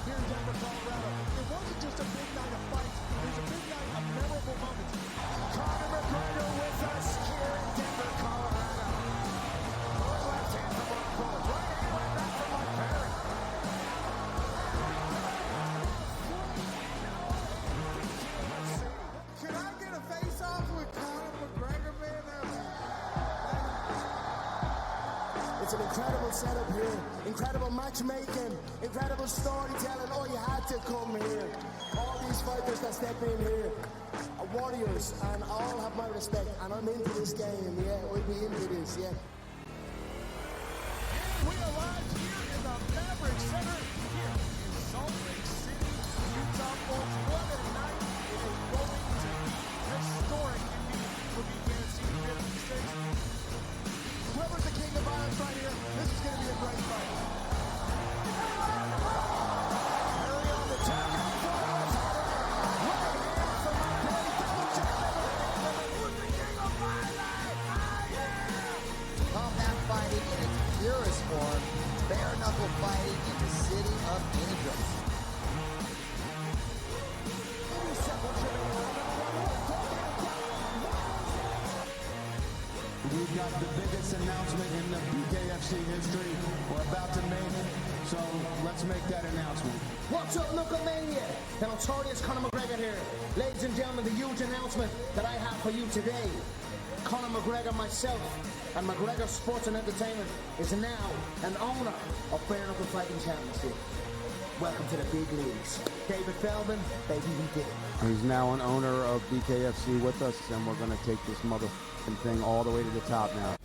here in Denver, Colorado. It wasn't just a big night of fights. It was a big night of memorable moments. Conor McGregor with us here in Denver, Colorado. Left hand from Ron Cole. Right hand right back from Mike Perry. Can I get a face-off with Conor McGregor, man? It's an incredible setup here, incredible matchmaking, incredible storytelling. Oh, you had to come here. All these fighters that step in here are warriors, and all have my respect. And I'm into this game, yeah. We'll be into this, yeah. We arrived here in the Maverick Center here in Salt Lake City, Utah. Folks, what a night. It is going to be historic indeed for BKFC 56. Whoever's the king of violence right here, this is going to be a great fight. Perry on the tag. Combat fighting in its purest form, bare knuckle fighting in the city of angels. We've got the biggest announcement in the BKFC history we're about to make, so let's make that announcement. What's up, Knucklemania? The notorious Conor McGregor here. Ladies and gentlemen, the huge announcement that I have for you today. Conor McGregor, myself, and McGregor Sports and Entertainment is now an owner of Bare Knuckle Fighting Championship. Welcome to the big leagues. David Feldman, baby, we did it. He's now an owner of BKFC with us, and we're going to take this motherfucking thing all the way to the top now.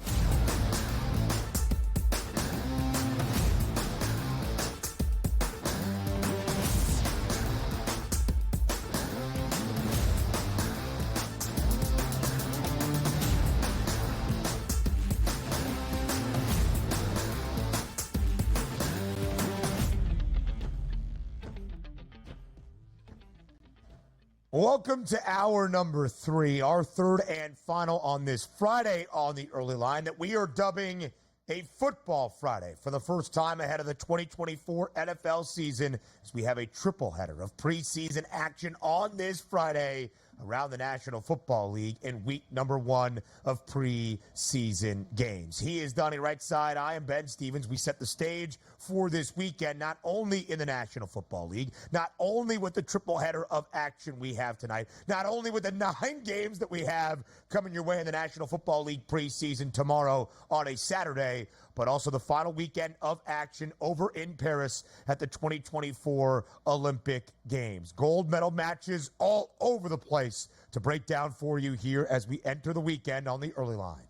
Welcome to hour number 3, our third and final on this Friday on the early line that we are dubbing a Football Friday for the first time ahead of the 2024 NFL season, as we have a triple header of preseason action on this Friday around the National Football League in week number 1 of preseason games. He is Donnie right side. I am Ben Stevens. We set the stage for this weekend, not only in the National Football League, not only with the triple header of action we have tonight, not only with the 9 games that we have coming your way in the National Football League preseason tomorrow on a Saturday, but also the final weekend of action over in Paris at the 2024 Olympic Games. Gold medal matches all over the place to break down for you here as we enter the weekend on the early line.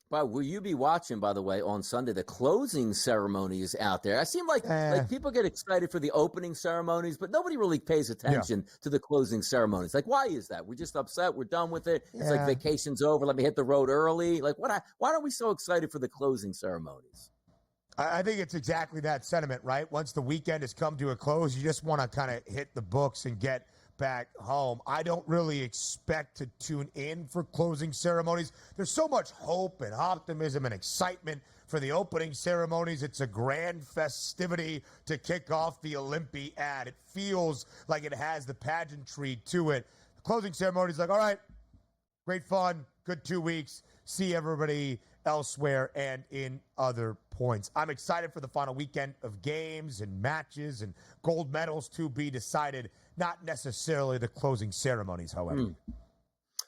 But will you be watching, by the way, on Sunday, the closing ceremonies out there? I seem like people get excited for the opening ceremonies, but nobody really pays attention to the closing ceremonies. Like, why is that? We're just upset. We're done with it. It's like vacation's over. Let me hit the road early. Like, why are we so excited for the closing ceremonies? I think it's exactly that sentiment, right? Once the weekend has come to a close, you just want to kind of hit the books and get back home. I don't really expect to tune in for closing ceremonies. There's so much hope and optimism and excitement for the opening ceremonies. It's a grand festivity to kick off the Olympiad. It feels like it has the pageantry to it. The closing ceremony is like, all right, great fun, good 2 weeks. See everybody elsewhere and in other points. I'm excited for the final weekend of games and matches and gold medals to be decided, not necessarily the closing ceremonies, however.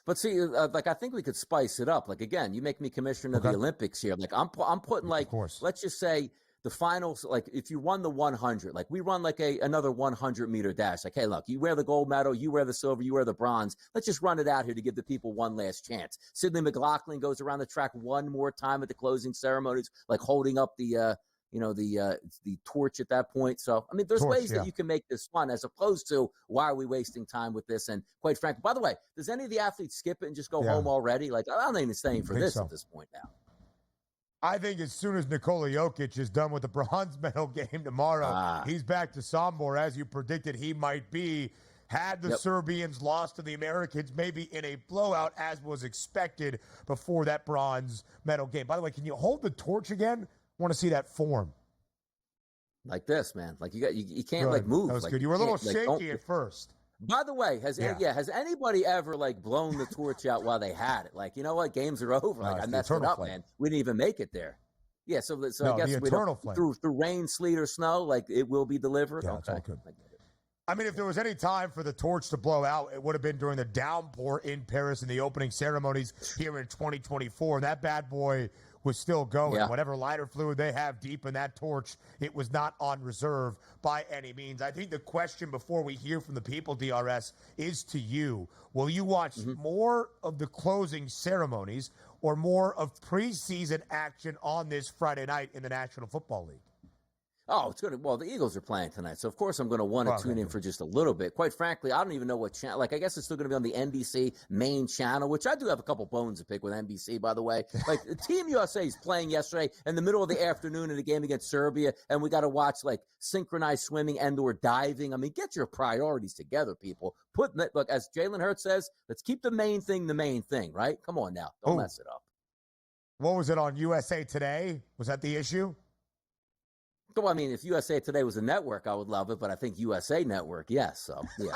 But see, I think we could spice it up. Like, again, you make me commissioner of the Olympics here. Like, I'm putting, like, let's just say the finals, like, if you won the 100, like, we run, like, another 100-meter dash. Like, hey, look, you wear the gold medal, you wear the silver, you wear the bronze. Let's just run it out here to give the people one last chance. Sidney McLaughlin goes around the track one more time at the closing ceremonies, like, holding up the torch at that point. So, I mean, there's ways that you can make this fun as opposed to why are we wasting time with this? And quite frankly, by the way, does any of the athletes skip it and just go home already? Like, I'm not even staying for this at this point now. I think as soon as Nikola Jokic is done with the bronze medal game tomorrow, he's back to Sombor, as you predicted he might be. Had the Serbians lost to the Americans, maybe in a blowout, as was expected before that bronze medal game. By the way, can you hold the torch again? I want to see that form. Like this, man. Like you can't like move. That was like, good. You were a little shaky at first. By the way, has anybody ever like blown the torch out while they had it? Like, you know what? Games are over. Like, I messed it up, flame. man. We didn't even make it there. Yeah, so I guess the eternal flame. Through rain, sleet, or snow, like it will be delivered. Yeah, okay. it's all good. I mean, if there was any time for the torch to blow out, it would have been during the downpour in Paris in the opening ceremonies here in 2024. And that bad boy was still going. Yeah. Whatever lighter fluid they have deep in that torch, it was not on reserve by any means. I think the question before we hear from the people, DRS, is to you. Will you watch more of the closing ceremonies or more of preseason action on this Friday night in the National Football League? Oh, it's good. Well, the Eagles are playing tonight, so of course I'm going to want to tune in for just a little bit. Quite frankly, I don't even know what channel. Like, I guess it's still going to be on the NBC main channel, which I do have a couple bones to pick with NBC, by the way. Like, Team USA is playing yesterday in the middle of the afternoon in a game against Serbia, and we got to watch like synchronized swimming and/or diving. I mean, get your priorities together, people. Look, as Jalen Hurts says, let's keep the main thing, right? Come on now, don't mess it up. What was it on USA Today? Was that the issue? Well, I mean, if USA Today was a network, I would love it, but I think USA Network, yes. So, yeah.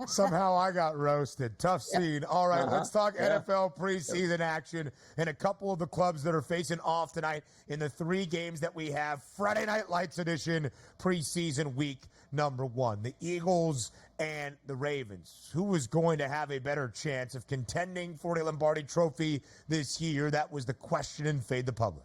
Somehow I got roasted. Tough scene. All right, let's talk NFL preseason action and a couple of the clubs that are facing off tonight in the 3 games that we have. Friday Night Lights edition, preseason week number 1. The Eagles and the Ravens. Who is going to have a better chance of contending for the Lombardi Trophy this year? That was the question in Fade the Public.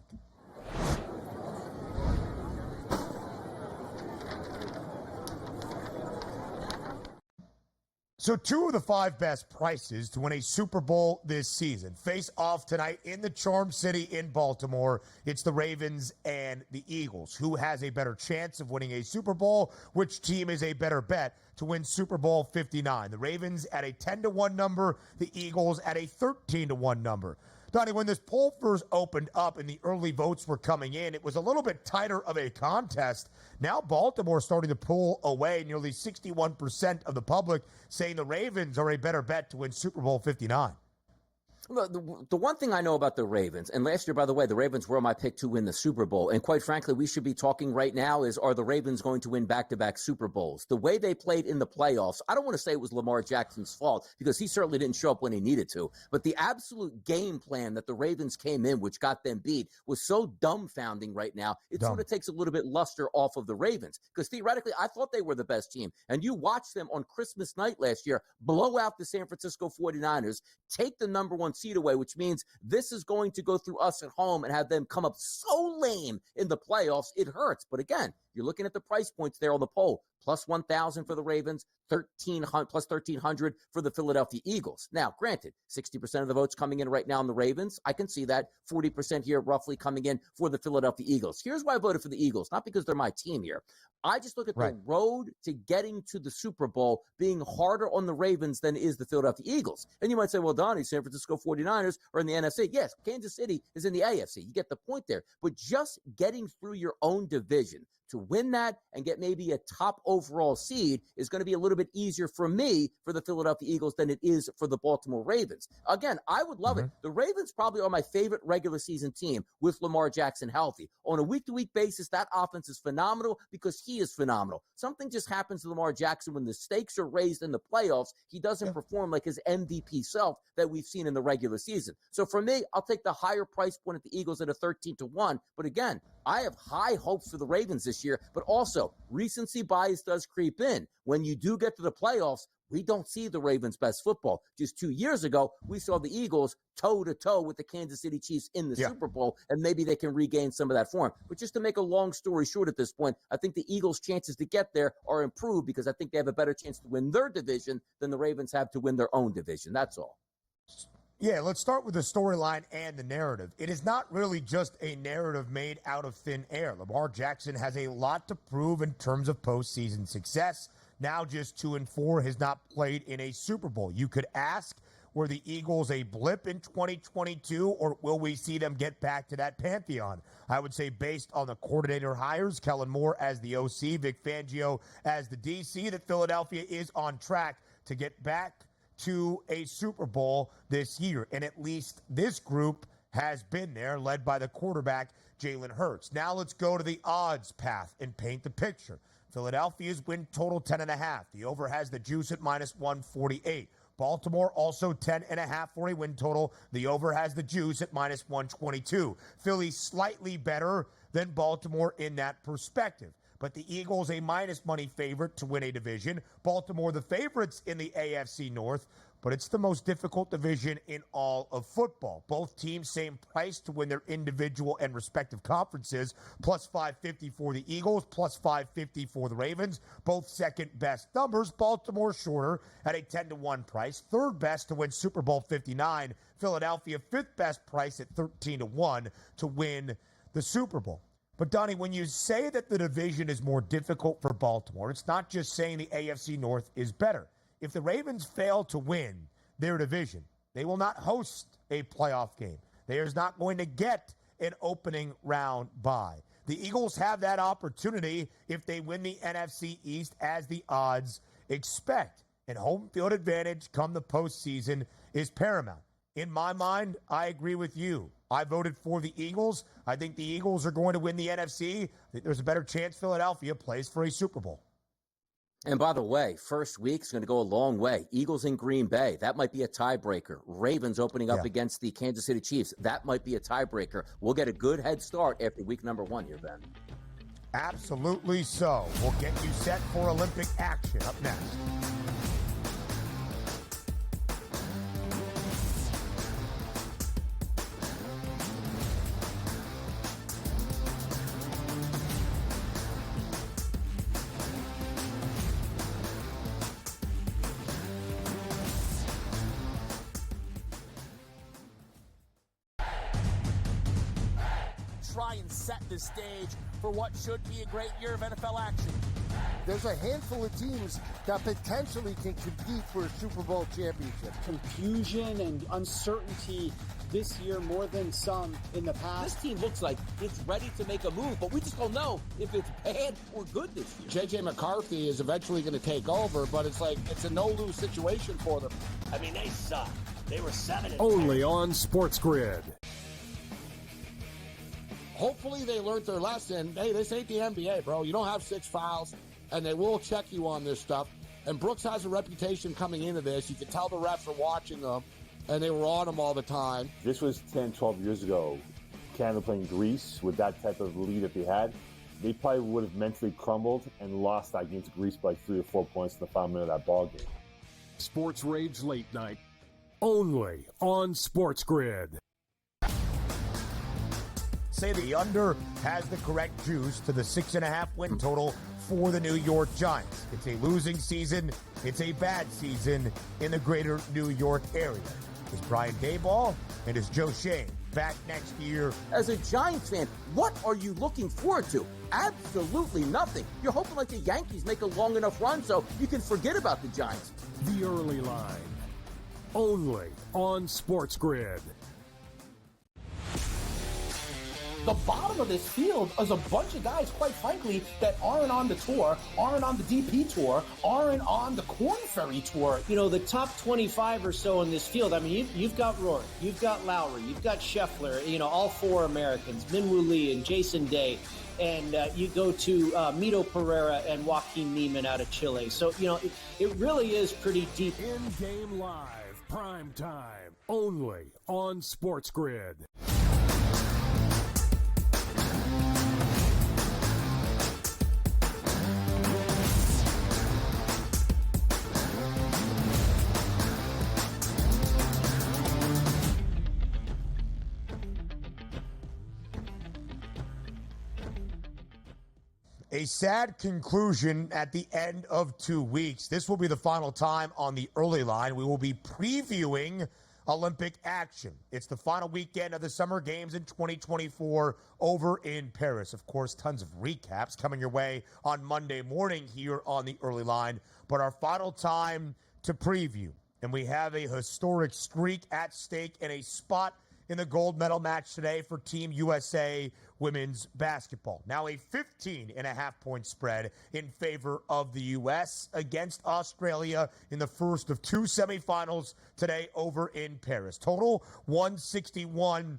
So 2 of the 5 best prices to win a Super Bowl this season face off tonight in the Charm City in Baltimore. It's the Ravens and the Eagles. Who has a better chance of winning a Super Bowl? Which team is a better bet to win Super Bowl 59? The Ravens at a 10-1 number, the Eagles at a 13-1 number. Donnie, when this poll first opened up and the early votes were coming in, it was a little bit tighter of a contest. Now Baltimore starting to pull away. Nearly 61% of the public saying the Ravens are a better bet to win Super Bowl 59. The one thing I know about the Ravens, and last year, by the way, the Ravens were my pick to win the Super Bowl. And quite frankly, we should be talking right now is, are the Ravens going to win back-to-back Super Bowls? The way they played in the playoffs, I don't want to say it was Lamar Jackson's fault because he certainly didn't show up when he needed to. But the absolute game plan that the Ravens came in, which got them beat, was so dumbfounding right now. It sort of takes a little bit luster off of the Ravens because theoretically, I thought they were the best team. And you watched them on Christmas night last year blow out the San Francisco 49ers, take the number 1 seed away, which means this is going to go through us at home and have them come up so lame in the playoffs. It hurts. But again, you're looking at the price points there on the poll. Plus 1,000 for the Ravens, plus 1,300 for the Philadelphia Eagles. Now, granted, 60% of the votes coming in right now on the Ravens. I can see that. 40% here roughly coming in for the Philadelphia Eagles. Here's why I voted for the Eagles, not because they're my team here. I just look at the road to getting to the Super Bowl being harder on the Ravens than is the Philadelphia Eagles. And you might say, well, Donnie, San Francisco 49ers are in the NFC. Yes, Kansas City is in the AFC. You get the point there. But just getting through your own division to win that and get maybe a top overall seed is going to be a little bit easier for me for the Philadelphia Eagles than it is for the Baltimore Ravens. Again, I would love it. The Ravens probably are my favorite regular season team with Lamar Jackson healthy. On a week-to-week basis, that offense is phenomenal because he is phenomenal. Something just happens to Lamar Jackson when the stakes are raised in the playoffs. He doesn't perform like his MVP self that we've seen in the regular season. So for me, I'll take the higher price point at the Eagles at a 13-1. But again, I have high hopes for the Ravens this year, but also recency bias does creep in. When you do get to the playoffs, we don't see the Ravens' best football. Just 2 years ago, we saw the Eagles toe-to-toe with the Kansas City Chiefs in the Super Bowl, and maybe they can regain some of that form. But just to make a long story short at this point, I think the Eagles' chances to get there are improved because I think they have a better chance to win their division than the Ravens have to win their own division. That's all. Yeah, let's start with the storyline and the narrative. It is not really just a narrative made out of thin air. Lamar Jackson has a lot to prove in terms of postseason success. Now just 2-4, has not played in a Super Bowl. You could ask, were the Eagles a blip in 2022, or will we see them get back to that pantheon? I would say based on the coordinator hires, Kellen Moore as the OC, Vic Fangio as the DC, that Philadelphia is on track to get back to a Super Bowl this year. And at least this group has been there, led by the quarterback, Jalen Hurts. Now let's go to the odds path and paint the picture. Philadelphia's win total 10.5. The over has the juice at -148. Baltimore also 10.5 for a win total. The over has the juice at -122. Philly slightly better than Baltimore in that perspective. But the Eagles a minus money favorite to win a division. Baltimore the favorites in the AFC North. But it's the most difficult division in all of football. Both teams same price to win their individual and respective conferences. Plus 550 for the Eagles, plus 550 for the Ravens. Both second best numbers. Baltimore shorter at a 10-1 price. Third best to win Super Bowl 59. Philadelphia fifth best price at 13-1 to win the Super Bowl. But, Donnie, when you say that the division is more difficult for Baltimore, it's not just saying the AFC North is better. If the Ravens fail to win their division, they will not host a playoff game. They are not going to get an opening round bye. The Eagles have that opportunity if they win the NFC East as the odds expect. And home field advantage come the postseason is paramount. In my mind, I agree with you. I voted for the Eagles. I think the Eagles are going to win the NFC. I think there's a better chance Philadelphia plays for a Super Bowl. And by the way, first week's going to go a long way. Eagles in Green Bay, that might be a tiebreaker. Ravens opening up against the Kansas City Chiefs, that might be a tiebreaker. We'll get a good head start after week number 1 here, Ben. Absolutely so. We'll get you set for Olympic action up next. Try and set the stage for what should be a great year of NFL action. There's a handful of teams that potentially can compete for a Super Bowl championship. Confusion and uncertainty this year more than some in the past. This team looks like it's ready to make a move, but we just don't know if it's bad or good this year. J.J. McCarthy is eventually going to take over, but it's a no-lose situation for them. I mean, they suck. They were 7-10. Only on SportsGrid. Hopefully they learned their lesson. Hey, this ain't the NBA, bro. You don't have 6 fouls, and they will check you on this stuff. And Brooks has a reputation coming into this. You can tell the refs are watching them, and they were on him all the time. This was 10, 12 years ago. Canada playing Greece with that type of lead that they had. They probably would have mentally crumbled and lost that game to Greece by 3 or 4 points in the final minute of that ball game. Sports Rage Late Night. Only on SportsGrid. Say the under has the correct juice to the 6.5 win total for the New York Giants. It's a losing season. It's a bad season in the greater New York area. Is Brian Daboll and is Joe Shane back next year? As a Giants fan, what are you looking forward to? Absolutely nothing. You're hoping like the Yankees make a long enough run so you can forget about the Giants. The Early Line. Only on SportsGrid. The bottom of this field is a bunch of guys, quite frankly, that aren't on the tour, aren't on the DP tour, aren't on the Corn Ferry tour. You know, the top 25 or so in this field, I mean, you've got Rory, you've got Lowry, you've got Scheffler, you know, all 4 Americans, Minwoo Lee and Jason Day. And you go to Mito Pereira and Joaquin Neiman out of Chile. So, you know, it really is pretty deep. In-game live, prime time, only on SportsGrid. A sad conclusion at the end of 2 weeks. This will be the final time on the Early Line. We will be previewing Olympic action. It's the final weekend of the Summer Games in 2024 over in Paris. Of course, tons of recaps coming your way on Monday morning here on the Early Line. But our final time to preview. And we have a historic streak at stake and a spot in the gold medal match today for Team USA women's basketball. Now a 15.5-point spread in favor of the U.S. against Australia in the first of two semifinals today over in Paris. Total 161.5.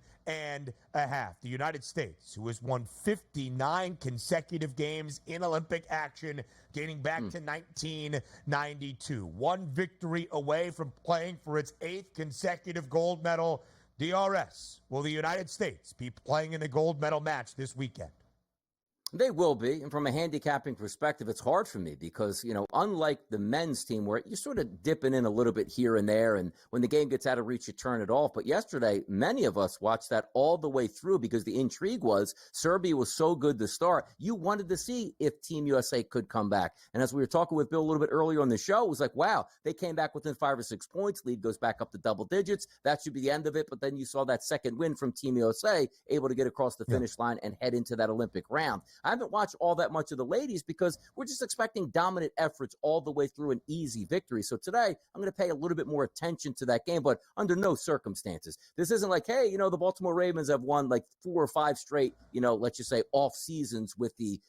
The United States, who has won 59 consecutive games in Olympic action dating back to 1992. One victory away from playing for its 8th consecutive gold medal. DRS, will the United States be playing in the gold medal match this weekend? They will be. And from a handicapping perspective, it's hard for me because, unlike the men's team where you're sort of dipping in a little bit here and there, and when the game gets out of reach, you turn it off. But yesterday, many of us watched that all the way through because the intrigue was Serbia was so good to start. You wanted to see if Team USA could come back. And as we were talking with Bill a little bit earlier on the show, it was like, wow, they came back within 5 or 6 points. Lead goes back up to double digits. That should be the end of it. But then you saw that second win from Team USA, able to get across the finish line and head into that Olympic round. I haven't watched all that much of the ladies because we're just expecting dominant efforts all the way through an easy victory. So today, I'm going to pay a little bit more attention to that game, but under no circumstances. This isn't like, hey, the Baltimore Ravens have won like 4 or 5 straight, let's just say off seasons with the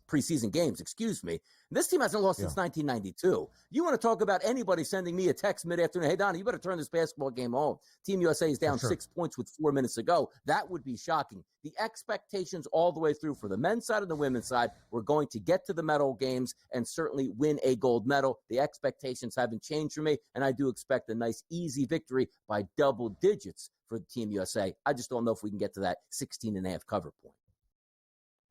preseason games, excuse me. This team hasn't lost since 1992. You want to talk about anybody sending me a text mid-afternoon, hey, Donnie, you better turn this basketball game on. Team USA is down 6 points with 4 minutes to go. That would be shocking. The expectations all the way through for the men's side and the women's side, we're going to get to the medal games and certainly win a gold medal. The expectations haven't changed for me, and I do expect a nice, easy victory by double digits for Team USA. I just don't know if we can get to that 16.5 cover point.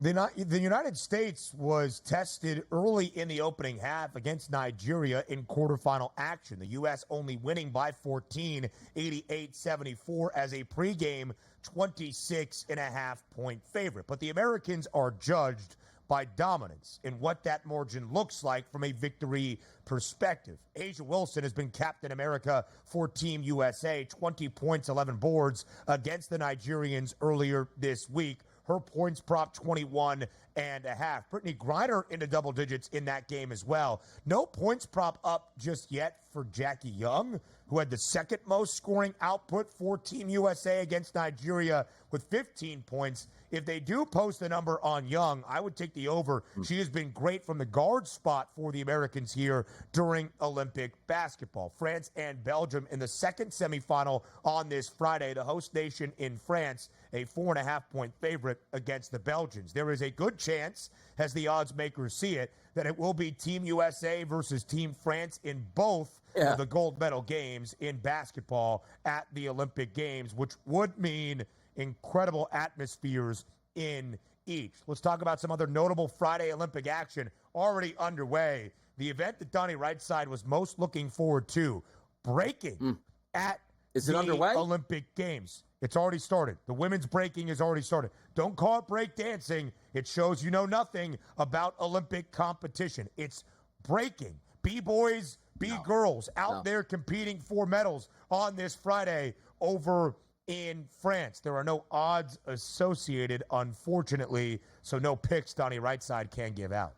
The United States was tested early in the opening half against Nigeria in quarterfinal action. The U.S. only winning by 14, 88-74 as a pregame 26.5-point favorite. But the Americans are judged by dominance in what that margin looks like from a victory perspective. Asia Wilson has been Captain America for Team USA, 20 points, 11 boards against the Nigerians earlier this week. Her points prop 21.5. Brittany Griner into double digits in that game as well. No points prop up just yet for Jackie Young, who had the second most scoring output for Team USA against Nigeria with 15 points. If they do post a number on Young, I would take the over. She has been great from the guard spot for the Americans here during Olympic basketball. France and Belgium in the second semifinal on this Friday. The host nation in France, a 4.5-point favorite against the Belgians. There is a good chance, as the odds makers see it, that it will be Team USA versus Team France in both of the gold medal games in basketball at the Olympic Games, which would mean incredible atmospheres in each. Let's talk about some other notable Friday Olympic action already underway. The event that Donnie Rightside was most looking forward to, breaking at the underway? Olympic Games. It's already started. The women's breaking has already started. Don't call it break dancing. It shows you know nothing about Olympic competition. It's breaking. B-boys, B-girls out there competing for medals on this Friday over in France. There are no odds associated, unfortunately, so no picks Donnie Rightside can give out.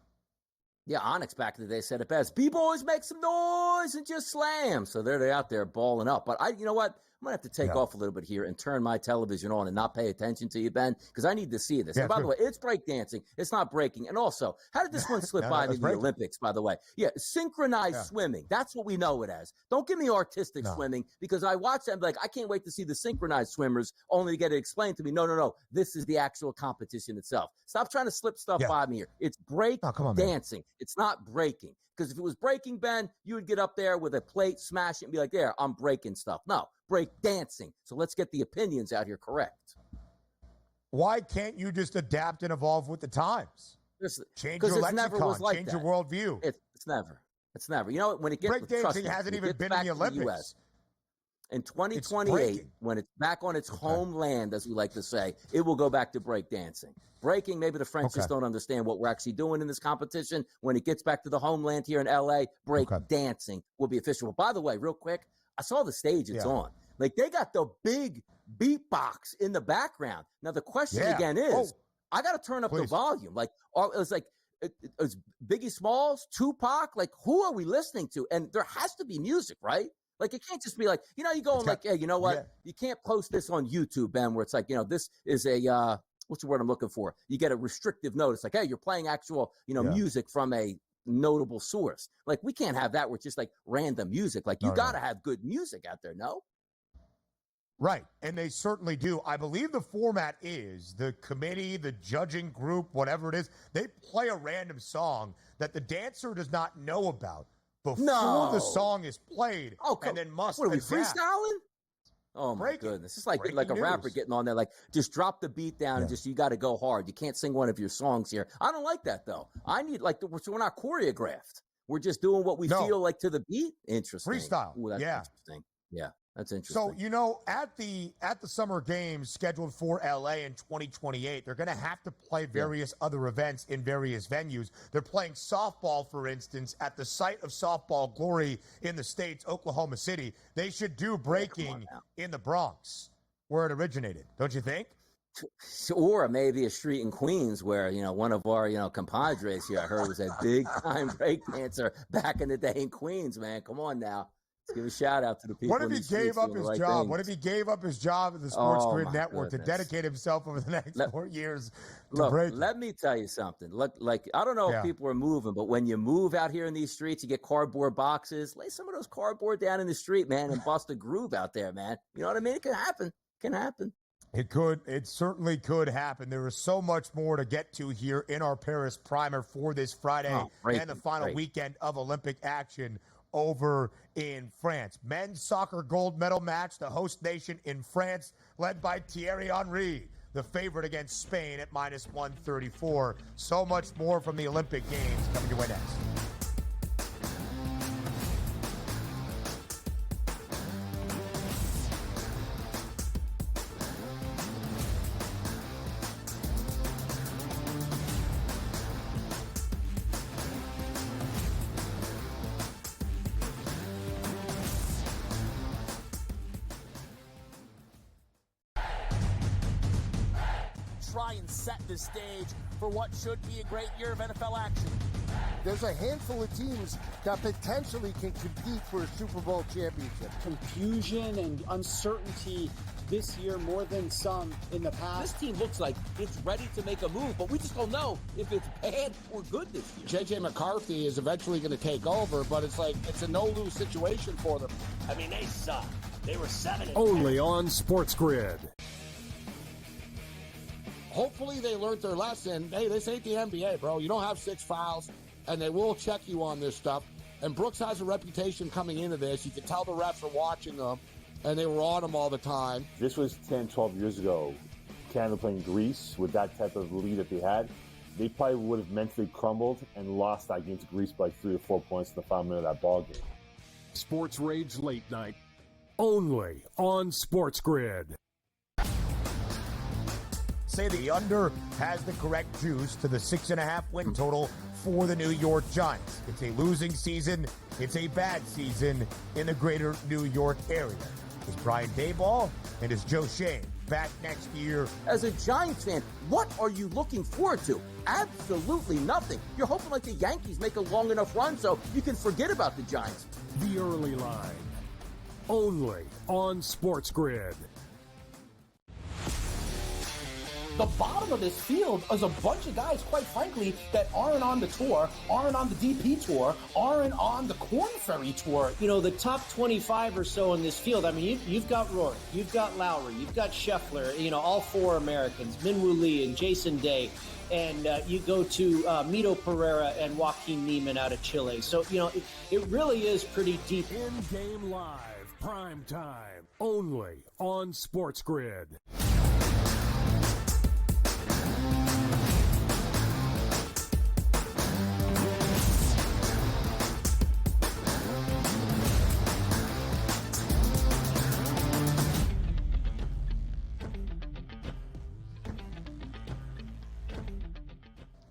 Yeah, Onyx back in the day said it best. B-boys make some noise and just slam. So they're out there balling up. But you know what? I'm going to have to take off a little bit here and turn my television on and not pay attention to you, Ben, because I need to see this. And by the way, it's breakdancing. It's not breaking. And also, how did this one slip by me in the Olympics, by the way? Yeah, synchronized swimming. That's what we know it as. Don't give me artistic swimming, because I watch that and be like, I can't wait to see the synchronized swimmers, only to get it explained to me. No. This is the actual competition itself. Stop trying to slip stuff by me here. It's break dancing. It's not breaking. Because if it was breaking, Ben, you would get up there with a plate, smash it, and be like, there, I'm breaking stuff. No, break dancing. So let's get the opinions out here correct. Why can't you just adapt and evolve with the times? Change your lexicon, like change your worldview. It's never. You know, when it gets breakdancing hasn't even been in the Olympics. In 2028, when it's back on its homeland, as we like to say, it will go back to breakdancing. Breaking, maybe the French just don't understand what we're actually doing in this competition. When it gets back to the homeland here in L.A., breakdancing will be official. But by the way, real quick, I saw the stage it's on. Like, they got the big beatbox in the background. Now, the question again is, I got to turn up the volume. Like, it's Biggie Smalls, Tupac. Like, who are we listening to? And there has to be music, right? Like, it can't just be like, you go and like, hey, you know what? Yeah. You can't post this on YouTube, Ben, where it's like, this is a, what's the word I'm looking for? You get a restrictive notice, like, hey, you're playing actual, music from a notable source. Like, we can't have that where it's just like random music. Like, you got to have good music out there, no? Right, and they certainly do. I believe the format is the committee, the judging group, whatever it is, they play a random song that the dancer does not know about before the song is played, and then must What are we, adapt. freestyling? Oh, my goodness. It's like a rapper getting on there, like, just drop the beat down and just, you got to go hard. You can't sing one of your songs here. I don't like that, though. I need, like, we're not choreographed. We're just doing what we feel like to the beat. Interesting. Freestyle. Ooh, that's interesting. Yeah. That's interesting. So, at the Summer Games scheduled for LA in 2028, they're going to have to play various other events in various venues. They're playing softball, for instance, at the site of softball glory in the States, Oklahoma City. They should do breaking in the Bronx, where it originated, don't you think? Or maybe a street in Queens where, one of our, compadres here, I heard, was a big-time break dancer back in the day in Queens, man. Come on now. Give a shout out to the people. What if he gave up his job? What if he gave up his job at the SportsGrid Network to dedicate himself over the next 4 years to breaking? Let me tell you something. Look, like, I don't know if people are moving, but when you move out here in these streets, you get cardboard boxes. Lay some of those cardboard down in the street, man, and bust a groove out there, man. You know what I mean? It can happen. It can happen. It could. It certainly could happen. There is so much more to get to here in our Paris primer for this Friday and the final weekend of Olympic action over in France. Men's soccer gold medal match, the host nation in France, led by Thierry Henry, the favorite against Spain at -134. So much more from the Olympic Games coming your way next. Try and set the stage for what should be a great year of NFL action. There's a handful of teams that potentially can compete for a Super Bowl championship. Confusion and uncertainty this year more than some in the past. This team looks like it's ready to make a move, but we just don't know if it's bad or good this year. J.J. McCarthy is eventually going to take over, but it's a no-lose situation for them. I mean, they suck. They were 7-10. Only on SportsGrid. Hopefully they learned their lesson. Hey, this ain't the NBA, bro. You don't have 6 fouls, and they will check you on this stuff. And Brooks has a reputation coming into this. You can tell the refs are watching them, and they were on him all the time. This was 10, 12 years ago. Canada playing Greece with that type of lead that they had. They probably would have mentally crumbled and lost that game to Greece by 3 or 4 points in the final minute of that ball game. Sports Rage Late Night. Only on SportsGrid. Say the under has the correct juice to the 6.5 win total for the New York Giants. It's a losing season. It's a bad season in the greater New York area. Is Brian Daboll and is Joe Shane back next year? As a Giants fan, what are you looking forward to? Absolutely nothing. You're hoping like the Yankees make a long enough run so you can forget about the Giants. The early line. Only on SportsGrid. The bottom of this field is a bunch of guys, quite frankly, that aren't on the tour, aren't on the DP tour, aren't on the Corn Ferry tour. The top 25 or so in this field, I mean, you've got Rory, you've got Lowry, you've got Scheffler, all 4 Americans, Minwoo Lee and Jason Day. And you go to Mito Pereira and Joaquin Neiman out of Chile. So, it really is pretty deep. In-game live, prime time, only on SportsGrid.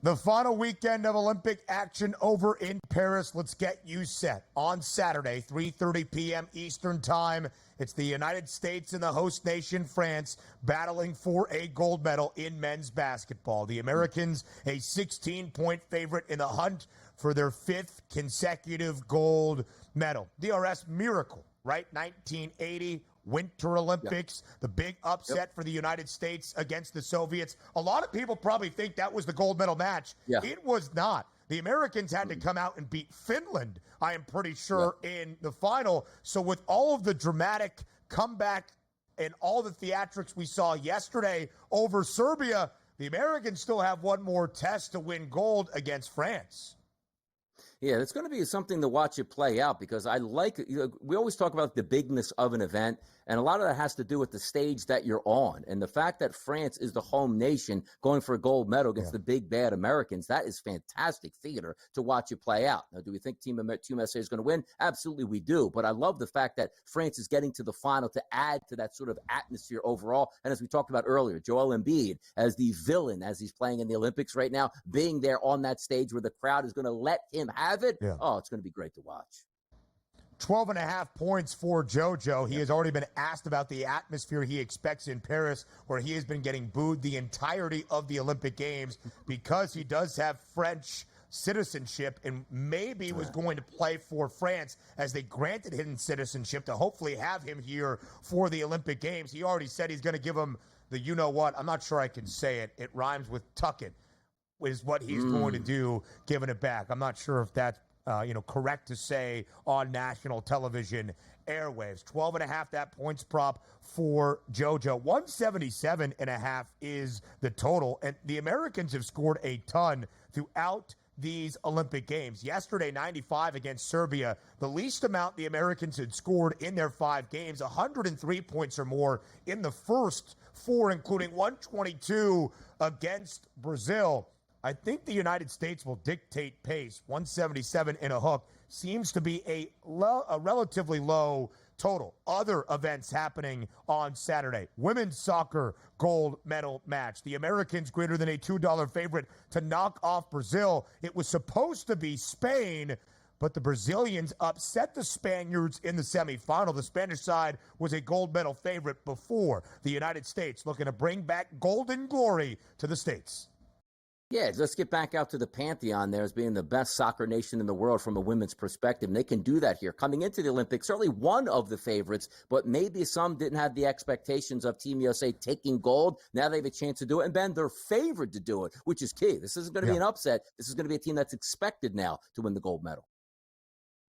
The final weekend of Olympic action over in Paris. Let's get you set. On Saturday, 3:30 p.m. Eastern Time, it's the United States and the host nation, France, battling for a gold medal in men's basketball. The Americans, a 16-point favorite in the hunt for their 5th consecutive gold medal. DRS miracle right? 1980 Winter Olympics, the big upset for the United States against the Soviets. A lot of people probably think that was the gold medal match. It was not. The Americans had to come out and beat Finland, I am pretty sure, in the final. So with all of the dramatic comeback and all the theatrics we saw yesterday over Serbia, the Americans still have one more test to win gold against France. Yeah, it's going to be something to watch it play out because I like, we always talk about the bigness of an event, and a lot of that has to do with the stage that you're on. And the fact that France is the home nation going for a gold medal against the big, bad Americans, that is fantastic theater to watch it play out. Now, do we think Team USA is going to win? Absolutely, we do. But I love the fact that France is getting to the final to add to that sort of atmosphere overall. And as we talked about earlier, Joel Embiid as the villain, as he's playing in the Olympics right now, being there on that stage where the crowd is going to let him have it. Oh, it's going to be great to watch. 12.5 points for JoJo. He has already been asked about the atmosphere he expects in Paris, where he has been getting booed the entirety of the Olympic Games because he does have French citizenship and maybe was going to play for France as they granted him citizenship to hopefully have him here for the Olympic Games. He already said he's going to give him the you-know-what. I'm not sure I can say it. It rhymes with tuck it, is what he's going to do, giving it back. I'm not sure if that's correct to say on national television airwaves. 12.5, that points prop for JoJo. 177.5 is the total. And the Americans have scored a ton throughout these Olympic Games. Yesterday, 95 against Serbia, the least amount the Americans had scored in their 5 games, 103 points or more in the first 4, including 122 against Brazil. I think the United States will dictate pace. 177 in a hook seems to be a relatively low total. Other events happening on Saturday. Women's soccer gold medal match. The Americans greater than a $2 favorite to knock off Brazil. It was supposed to be Spain, but the Brazilians upset the Spaniards in the semifinal. The Spanish side was a gold medal favorite before. The United States looking to bring back golden glory to the States. Yeah, let's get back out to the pantheon there as being the best soccer nation in the world from a women's perspective. And they can do that here. Coming into the Olympics, certainly one of the favorites, but maybe some didn't have the expectations of Team USA taking gold. Now they have a chance to do it. And Ben, they're favored to do it, which is key. This isn't going to be an upset. This is going to be a team that's expected now to win the gold medal.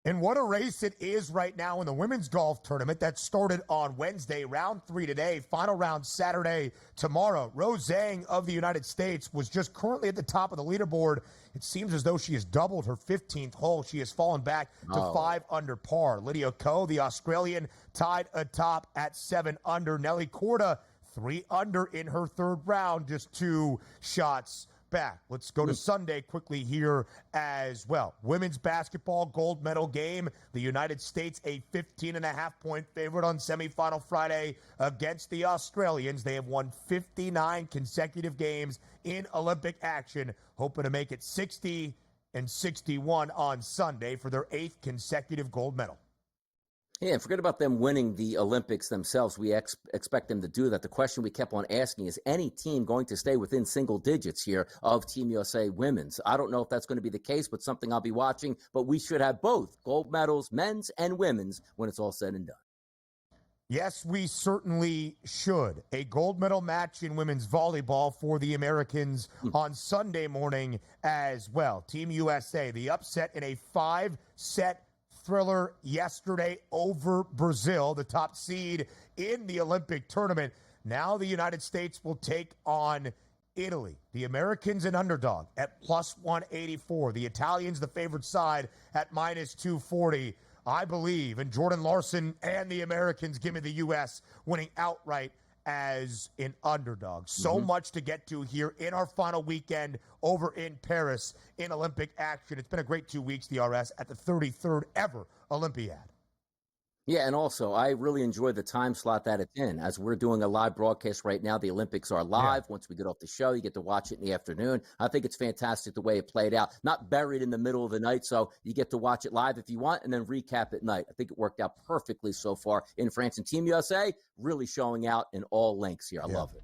And what a race it is right now in the women's golf tournament that started on Wednesday, round 3 today, final round Saturday tomorrow. Rose Zhang of the United States was just currently at the top of the leaderboard. It seems as though she has doubled her 15th hole. She has fallen back to 5 under par. Lydia Ko, the Australian, tied atop at 7 under. Nelly Korda, 3 under in her 3rd round, just 2 shots back. Let's go to Sunday quickly here as well. Women's basketball gold medal game. The United States a 15.5-point favorite on semifinal Friday against the Australians. They have won 59 consecutive games in Olympic action, hoping to make it 60 and 61 on Sunday for their 8th consecutive gold medal. Yeah, and forget about them winning the Olympics themselves. We expect them to do that. The question we kept on asking is any team going to stay within single digits here of Team USA women's? I don't know if that's going to be the case, but something I'll be watching. But we should have both gold medals, men's and women's, when it's all said and done. Yes, we certainly should. A gold medal match in women's volleyball for the Americans on Sunday morning as well. Team USA, the upset in a 5-set thriller yesterday over Brazil, the top seed in the Olympic tournament. Now the United States will take on Italy. The Americans an underdog at plus 184. The Italians the favored side at minus 240. I believe in Jordan Larson and the Americans. Give me the U.S. winning outright as an underdog. So much to get to here in our final weekend over in Paris in Olympic action. It's been a great 2 weeks, DRS, at the 33rd ever Olympiad. Yeah, and also, I really enjoy the time slot that it's in. As we're doing a live broadcast right now, the Olympics are live. Once we get off the show, you get to watch it in the afternoon. I think it's fantastic the way it played out. Not buried in the middle of the night, so you get to watch it live if you want, and then recap at night. I think it worked out perfectly so far in France. And Team USA really showing out in all lengths here. I love it.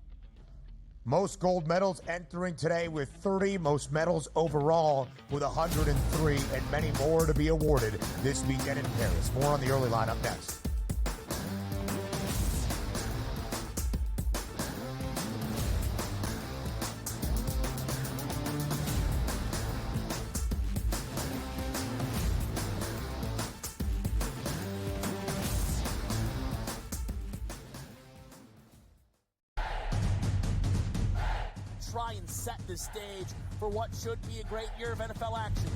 Most gold medals entering today with 30, most medals overall with 103, and many more to be awarded this weekend in Paris. More on the early lineup next. try and set the stage for what should be a great year of NFL action.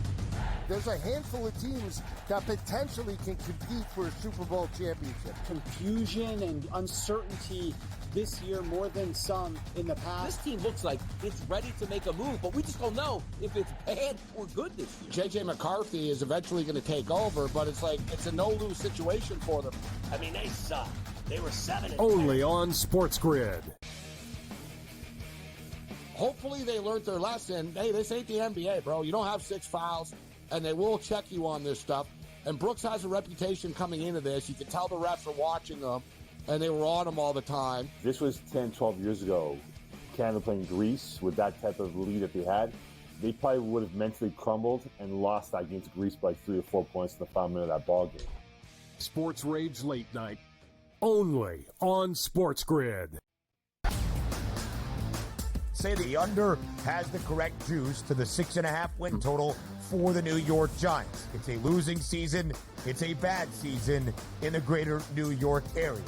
There's a handful of teams that potentially can compete for a Super Bowl championship. Confusion and uncertainty this year more than some in the past. This team looks like it's ready to make a move, but we just don't know if it's bad or good this year. J.J. McCarthy is eventually going to take over, but it's like it's a no-lose situation for them. I mean, they suck. They were 7-10. Only on SportsGrid. Hopefully they learned their lesson. Hey, this ain't the NBA, bro. You don't have 6 fouls, and they will check you on this stuff. And Brooks has a reputation coming into this. You can tell the refs are watching them, and they were on him all the time. This was 10, 12 years ago. Canada playing Greece with that type of lead that they had. They probably would have mentally crumbled and lost that game to Greece by 3 or 4 points in the final minute of that ball game. Sports Rage Late Night. Only on SportsGrid. Say the under has the correct juice to the 6.5 win total for the New York Giants. It's a losing season. It's a bad season in the greater New York area.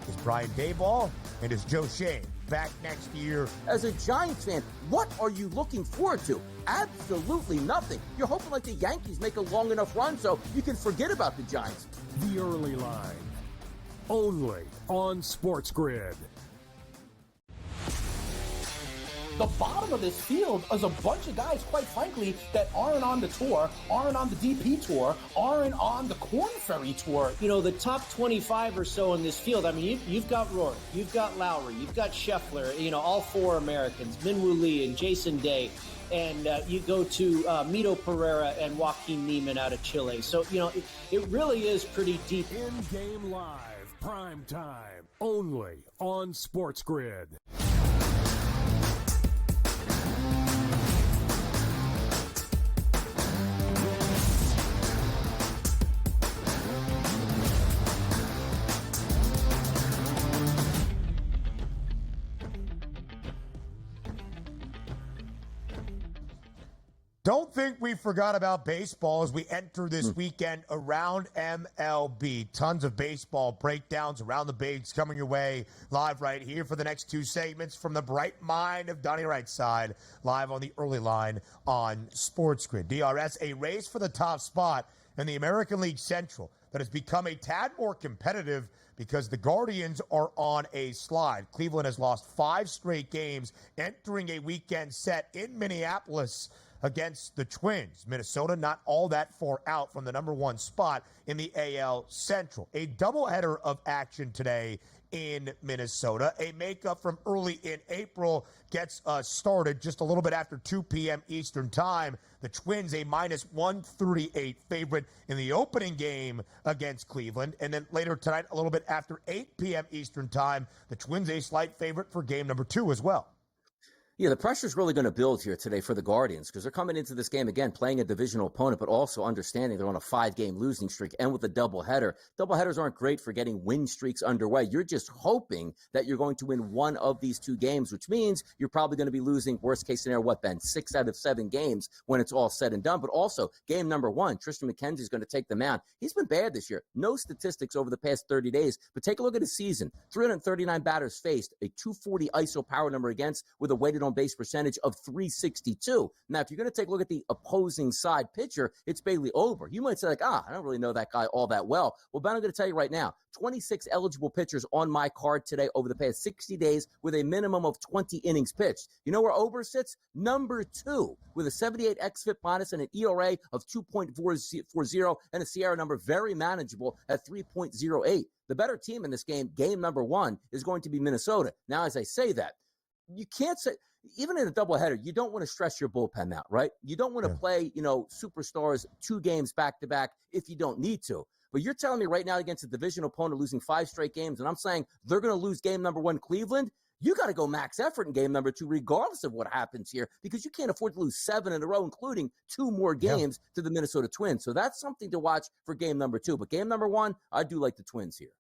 Is Brian Daboll and is Joe Shane back next year? As a Giants fan, what are you looking forward to? Absolutely nothing. You're hoping like the Yankees make a long enough run so you can forget about the Giants. The Early Line. Only on SportsGrid. The bottom of this field is a bunch of guys, quite frankly, that aren't on the tour, aren't on the DP tour, aren't on the Corn Ferry tour. You know, the top 25 or so in this field, I mean, you've got Rory, you've got Lowry, you've got Scheffler, you know, all 4 Americans, Minwoo Lee and Jason Day. And you go to Mito Pereira and Joaquin Neiman out of Chile. So, you know, it really is pretty deep. In-game live, prime time, only on SportsGrid. Don't think we forgot about baseball as we enter this weekend around MLB. Tons of baseball breakdowns around the bigs coming your way live right here for the next 2 segments from the bright mind of Donnie Rightside, live on the Early Line on SportsGrid. DRS, a race for the top spot in the American League Central that has become a tad more competitive because the Guardians are on a slide. Cleveland has lost 5 straight games, entering a weekend set in Minneapolis against the Twins. Minnesota not all that far out from the number 1 spot in the AL Central. A doubleheader of action today in Minnesota. A makeup from early in April gets us started just a little bit after 2 p.m. Eastern time. The Twins a minus 138 favorite in the opening game against Cleveland. And then later tonight, a little bit after 8 p.m. Eastern time, the Twins a slight favorite for game number 2 as well. Yeah, the pressure's really going to build here today for the Guardians because they're coming into this game, again, playing a divisional opponent, but also understanding they're on a 5-game losing streak and with a doubleheader. Doubleheaders aren't great for getting win streaks underway. You're just hoping that you're going to win one of these 2 games, which means you're probably going to be losing, worst case scenario, what, Ben? 6 out of 7 games when it's all said and done. But also, game number 1, Tristan McKenzie is going to take the mound. He's been bad this year. No statistics over the past 30 days, but take a look at his season. 339 batters faced, a 240 ISO power number against with a weighted on base percentage of 362. Now, if you're going to take a look at the opposing side pitcher, it's Bailey Ober. You might say, like, I don't really know that guy all that well. Well, Ben, I'm going to tell you right now, 26 eligible pitchers on my card today over the past 60 days with a minimum of 20 innings pitched. You know where Ober sits? Number 2 with a 78 xFIP minus and an ERA of 2.40 and a Sierra number very manageable at 3.08. The better team in this game, game number 1, is going to be Minnesota. Now, as I say that, you can't say, even in a doubleheader, you don't want to stress your bullpen out, right? You don't want to play, superstars 2 games back-to-back if you don't need to. But you're telling me right now against a division opponent losing 5 straight games, and I'm saying they're going to lose game number 1, Cleveland, you got to go max effort in game number 2, regardless of what happens here, because you can't afford to lose 7 in a row, including 2 more games to the Minnesota Twins. So that's something to watch for game number 2. But game number 1, I do like the Twins here.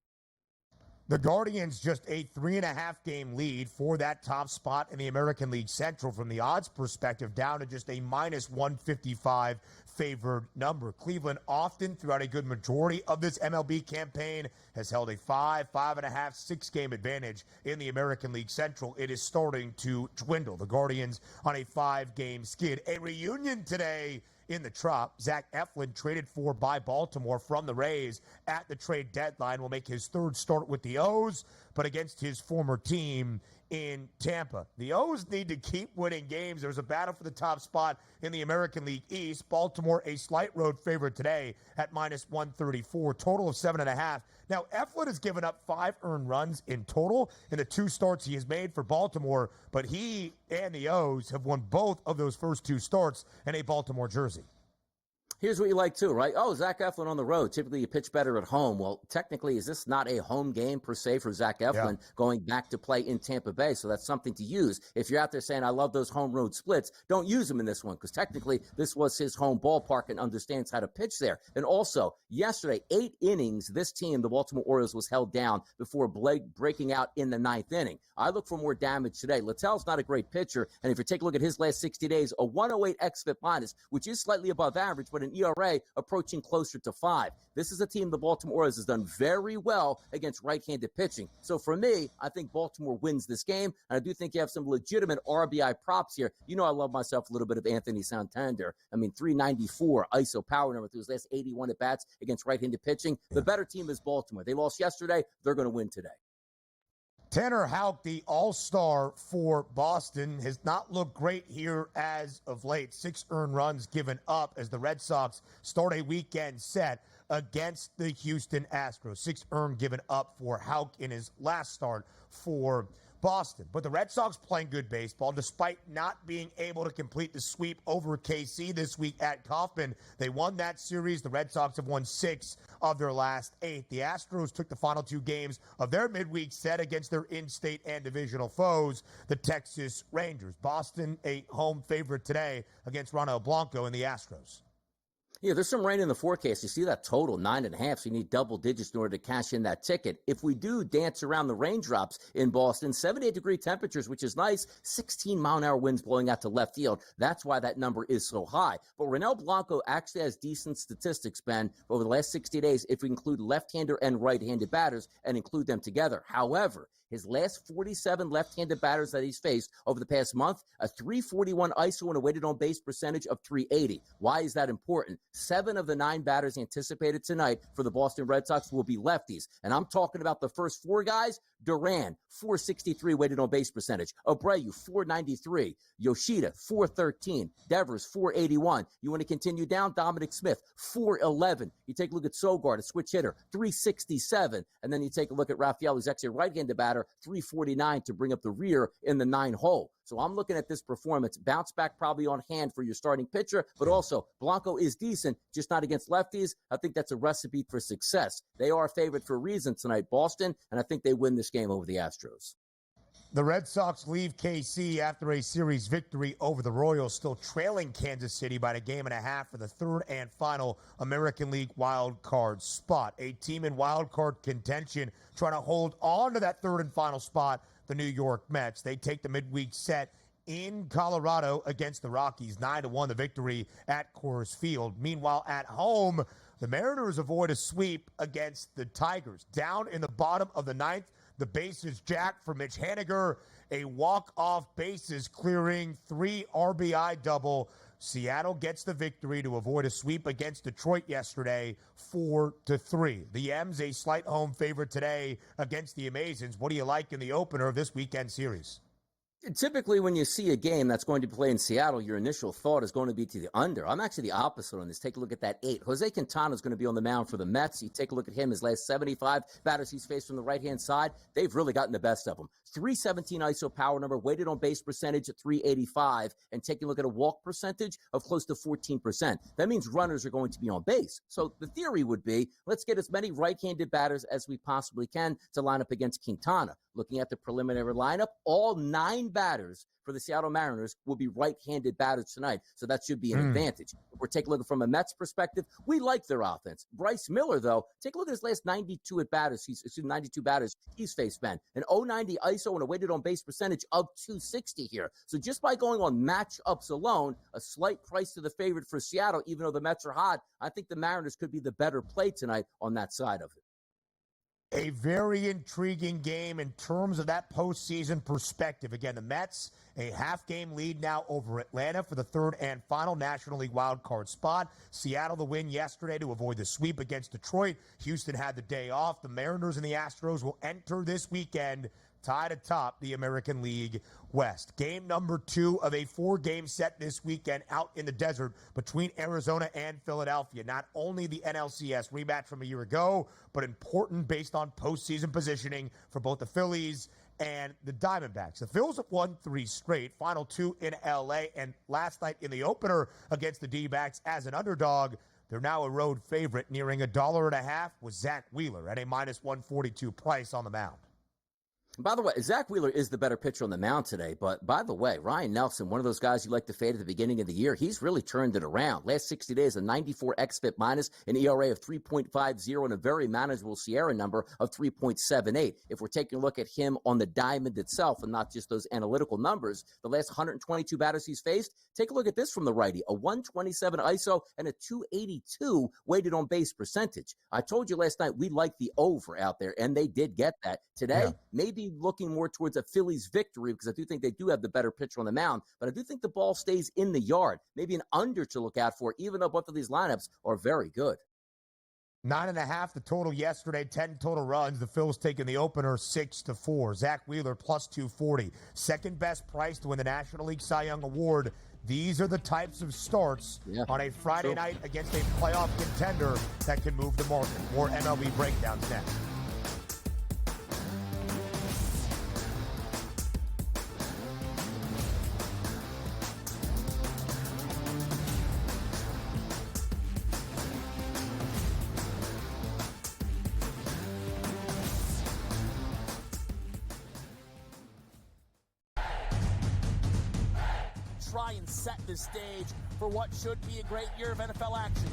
The Guardians just a 3.5-game lead for that top spot in the American League Central from the odds perspective, down to just a minus 155 favored number. Cleveland often throughout a good majority of this MLB campaign has held a 5.5, 6-game advantage in the American League Central. It is starting to dwindle. The Guardians on a 5-game skid. A reunion today in the Trop. Zach Eflin, traded for by Baltimore from the Rays at the trade deadline, will make his third start with the O's, but against his former team in Tampa. The O's need to keep winning games. There's a battle for the top spot in the American League East. Baltimore, a slight road favorite today at minus 134, total of 7.5. Now, Eflin has given up 5 earned runs in total in the 2 starts he has made for Baltimore, but he and the O's have won both of those first 2 starts in a Baltimore jersey. Here's what you like too, right? Oh, Zach Eflin on the road. Typically you pitch better at home. Well, technically, is this not a home game per se for Zach Eflin going back to play in Tampa Bay? So that's something to use. If you're out there saying, I love those home road splits, don't use him in this one, because technically this was his home ballpark and understands how to pitch there. And also, yesterday, 8 innings, this team, the Baltimore Orioles, was held down before breaking out in the 9th inning. I look for more damage today. Littell's not a great pitcher, and if you take a look at his last 60 days, a 108 xFIP minus, which is slightly above average, but an ERA approaching closer to 5. This is a team the Baltimore Orioles has done very well against right-handed pitching. So for me, I think Baltimore wins this game, and I do think you have some legitimate RBI props here. You know I love myself a little bit of Anthony Santander. I mean, 394 ISO power number through his last 81 at-bats against right-handed pitching. The better team is Baltimore. They lost yesterday. They're going to win today. Tanner Houck, the all-star for Boston, has not looked great here as of late. 6 earned runs given up as the Red Sox start a weekend set against the Houston Astros. 6 earned given up for Houck in his last start for Boston. But the Red Sox playing good baseball despite not being able to complete the sweep over KC this week at Kauffman. They won that series. The Red Sox have won 6 of their last 8. The Astros took the final 2 games of their midweek set against their in-state and divisional foes, the Texas Rangers. Boston, a home favorite today against Ronald Blanco and the Astros. Yeah, there's some rain in the forecast. You see that total, 9.5, so you need double digits in order to cash in that ticket. If we do dance around the raindrops in Boston, 78-degree temperatures, which is nice, 16-mile-an-hour winds blowing out to left field. That's why that number is so high. But Ronald Blanco actually has decent statistics, Ben, over the last 60 days if we include left-hander and right-handed batters and include them together. However, his last 47 left-handed batters that he's faced over the past month, a 341 ISO and a weighted on base percentage of 380. Why is that important? 7 of the 9 batters anticipated tonight for the Boston Red Sox will be lefties. And I'm talking about the first 4 guys. Duran, 463 weighted on base percentage. Abreu, 493. Yoshida, 413. Devers, 481. You want to continue down? Dominic Smith, 411. You take a look at Sogard, a switch hitter, 367. And then you take a look at Rafael, who's actually a right-handed batter, 349 to bring up the rear in the 9 hole. So I'm looking at this performance. Bounce back probably on hand for your starting pitcher, but also Blanco is decent, just not against lefties. I think that's a recipe for success. They are favored for a reason tonight, Boston, and I think they win this game over the Astros. The Red Sox leave KC after a series victory over the Royals, still trailing Kansas City by a 1.5 for the 3rd and final American League wild card spot. A team in wild card contention trying to hold on to that 3rd and final spot, the New York Mets. They take the midweek set in Colorado against the Rockies, 9-1 the victory at Coors Field. Meanwhile, at home, the Mariners avoid a sweep against the Tigers. Down in the bottom of the 9th, the bases jacked for Mitch Haniger, a walk-off bases clearing 3 RBI double. Seattle gets the victory to avoid a sweep against Detroit yesterday, 4-3. The M's a slight home favorite today against the Amazons. What do you like in the opener of this weekend series? Typically, when you see a game that's going to play in Seattle, your initial thought is going to be to the under. I'm actually the opposite on this. Take a look at that 8. Jose Quintana is going to be on the mound for the Mets. You take a look at him, his last 75 batters he's faced from the right-hand side. They've really gotten the best of him. 317 ISO power number, weighted on base percentage at 385, and taking a look at a walk percentage of close to 14%. That means runners are going to be on base. So the theory would be, let's get as many right-handed batters as we possibly can to line up against Quintana. looking at the preliminary lineup, all 9 batters for the Seattle Mariners will be right-handed batters tonight, so that should be an advantage. If we're taking a look from a Mets perspective, we like their offense. Bryce Miller, though, take a look at his last 92 batters he's faced, Ben. An 0.90 ISO and a weighted on-base percentage of 260 here. So just by going on matchups alone, a slight price to the favorite for Seattle, even though the Mets are hot, I think the Mariners could be the better play tonight on that side of it. A very intriguing game in terms of that postseason perspective. Again, the Mets, a half-game lead now over Atlanta for the third and final National League wildcard spot. Seattle, the win yesterday to avoid the sweep against Detroit. Houston had the day off. The Mariners and the Astros will enter this weekend tied atop the American League West. Game number 2 of a 4-game set this weekend out in the desert between Arizona and Philadelphia. Not only the NLCS rematch from a year ago, but important based on postseason positioning for both the Phillies and the Diamondbacks. The Phils have won 3 straight, final 2 in LA, and last night in the opener against the D-backs as an underdog. They're now a road favorite, nearing $1.50 with Zach Wheeler at a minus 142 price on the mound. By the way, Zach Wheeler is the better pitcher on the mound today. But by the way, Ryan Nelson, one of those guys you like to fade at the beginning of the year, he's really turned it around. Last 60 days, a 94 xFIP minus, an ERA of 3.50, and a very manageable SIERA number of 3.78. If we're taking a look at him on the diamond itself and not just those analytical numbers, the last 122 batters he's faced, take a look at this from the righty, a 127 ISO and a 282 weighted on base percentage. I told you last night we liked the over out there, and they did get that. Today, maybe looking more towards a Phillies victory because I do think they do have the better pitcher on the mound, but I do think the ball stays in the yard. Maybe an under to look out for, even though both of these lineups are very good. 9.5 the total yesterday, 10 total runs. The Phils taking the opener 6-4. Zach Wheeler plus 240. Second best price to win the National League Cy Young Award. These are the types of starts on a Friday night against a playoff contender that can move the market. More MLB breakdowns next. Try and set the stage for what should be a great year of NFL action.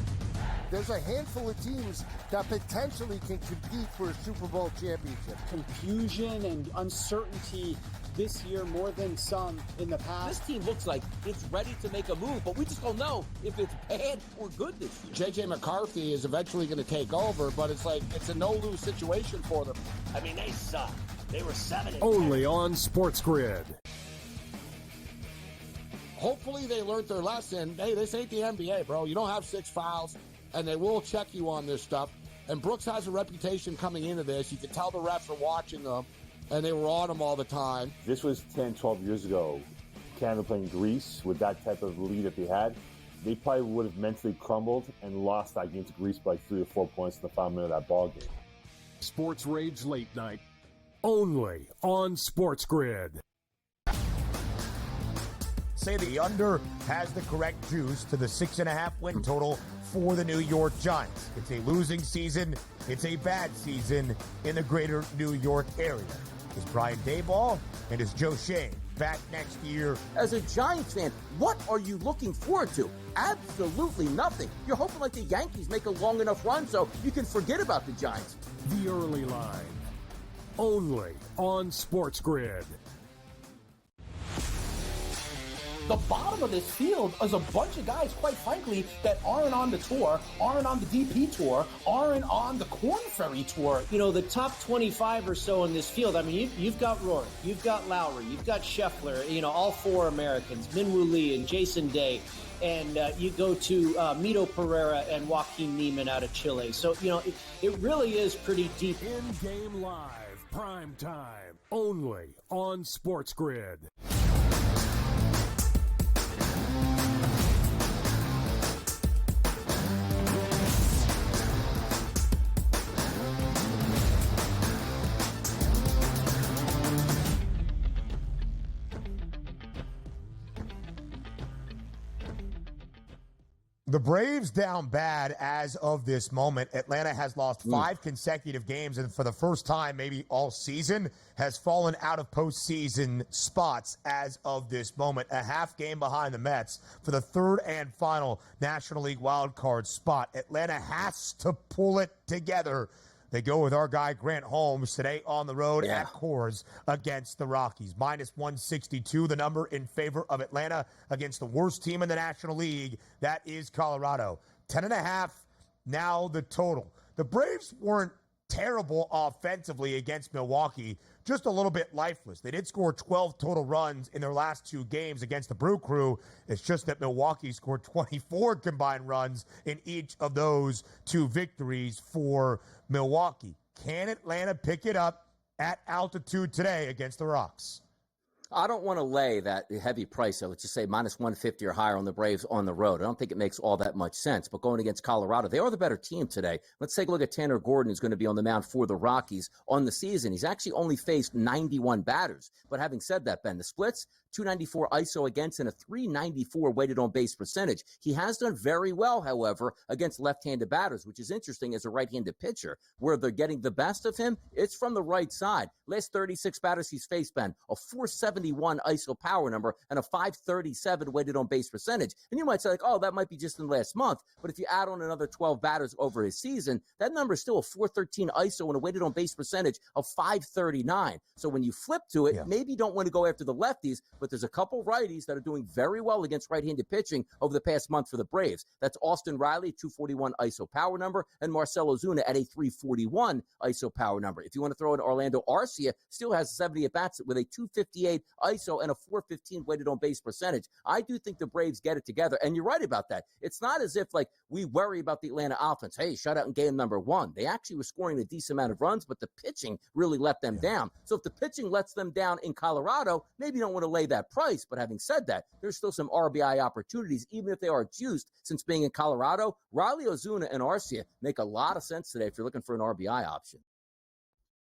There's a handful of teams that potentially can compete for a Super Bowl championship. Confusion and uncertainty this year more than some in the past. This team looks like it's ready to make a move, but we just don't know if it's bad or good this year. J.J. McCarthy is eventually going to take over, but it's like it's a no-lose situation for them. I mean, they suck. They were 7-10. Only on SportsGrid. Hopefully they learned their lesson. Hey, this ain't the NBA, bro. You don't have 6 fouls, and they will check you on this stuff. And Brooks has a reputation coming into this. You can tell the refs are watching them, and they were on him all the time. This was 10, 12 years ago. Canada playing Greece with that type of lead that they had. They probably would have mentally crumbled and lost that game to Greece by 3 or 4 points in the final minute of that ball game. Sports Rage Late Night. Only on SportsGrid. Say the under has the correct juice to the 6.5 win total for the New York Giants. It's a losing season. It's a bad season in the greater New York area. Is Brian Daboll and is Joe Shane back next year? As a Giants fan, what are you looking forward to? Absolutely nothing. You're hoping like the Yankees make a long enough run so you can forget about the Giants. The early line. Only on SportsGrid. The bottom of this field is a bunch of guys, quite frankly, that aren't on the tour, aren't on the DP tour, aren't on the Corn Ferry tour. You know, the top 25 or so in this field, I mean, you've got Rory, you've got Lowry, you've got Scheffler, you know, all 4 Americans, Minwoo Lee and Jason Day. And you go to Mito Pereira and Joaquin Neiman out of Chile. So, you know, it really is pretty deep. In-game live, prime time, only on SportsGrid. The Braves down bad as of this moment. Atlanta has lost 5 consecutive games, and for the first time maybe all season has fallen out of postseason spots as of this moment. A half game behind the Mets for the third and final National League wildcard spot. Atlanta has to pull it together. They go with our guy Grant Holmes today on the road at Coors against the Rockies. Minus 162, the number in favor of Atlanta against the worst team in the National League. That is Colorado. 10.5 now the total. The Braves weren't terrible offensively against Milwaukee, just a little bit lifeless. They did score 12 total runs in their last 2 games against the Brew Crew. It's just that Milwaukee scored 24 combined runs in each of those 2 victories for Milwaukee. Can Atlanta pick it up at altitude today against the Rocks? I don't want to lay that heavy price. So let's just say minus 150 or higher on the Braves on the road. I don't think it makes all that much sense. But going against Colorado, they are the better team today. Let's take a look at Tanner Gordon, who's going to be on the mound for the Rockies on the season. He's actually only faced 91 batters. But having said that, Ben, the splits, 294 ISO against and a 394 weighted on base percentage. He has done very well, however, against left-handed batters, which is interesting as a right-handed pitcher. Where they're getting the best of him, it's from the right side. Last 36 batters he's faced, Ben, a 471 ISO power number and a 537 weighted on base percentage. And you might say, like, oh, that might be just in the last month. But if you add on another 12 batters over his season, that number is still a 413 ISO and a weighted on base percentage of 539. So when you flip to it, maybe you don't want to go after the lefties, but there's a couple righties that are doing very well against right-handed pitching over the past month for the Braves. That's Austin Riley, 241 ISO power number, and Marcell Ozuna at a 341 ISO power number. If you want to throw in Orlando Arcia, still has 70 at-bats with a 258 ISO and a 415 weighted on base percentage. I do think the Braves get it together, and you're right about that. It's not as if, like, we worry about the Atlanta offense. Hey, shutout in game number 1. They actually were scoring a decent amount of runs, but the pitching really let them down. So if the pitching lets them down in Colorado, maybe you don't want to lay that price. But having said that, there's still some RBI opportunities, even if they are juiced, since being in Colorado. Riley, Ozuna, and Arcia make a lot of sense today if you're looking for an RBI option.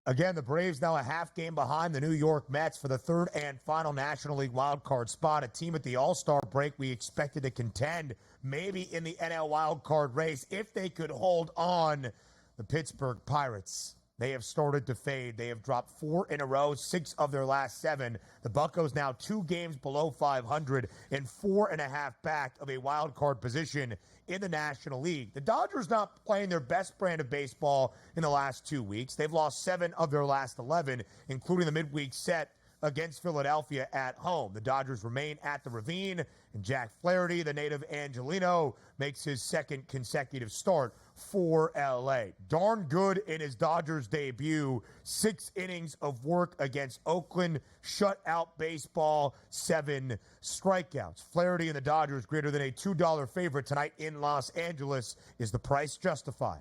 Again, the Braves now a half game behind the New York Mets for the third and final National League wildcard spot. A team at the All-Star break we expected to contend maybe in the NL wildcard race if they could hold on. The Pittsburgh Pirates, they have started to fade. They have dropped 4 in a row, 6 of their last 7. The Buccos now 2 games below 500 and 4.5 back of a wild card position in the National League. The Dodgers not playing their best brand of baseball in the last 2 weeks. They've lost 7 of their last 11, including the midweek set against Philadelphia at home. The Dodgers remain at the Ravine, and Jack Flaherty, the native Angelino, makes his second consecutive start for LA. Darn good in his Dodgers debut. 6 innings of work against Oakland. Shutout baseball, 7 strikeouts. Flaherty and the Dodgers greater than a $2 favorite tonight in Los Angeles. Is the price justified?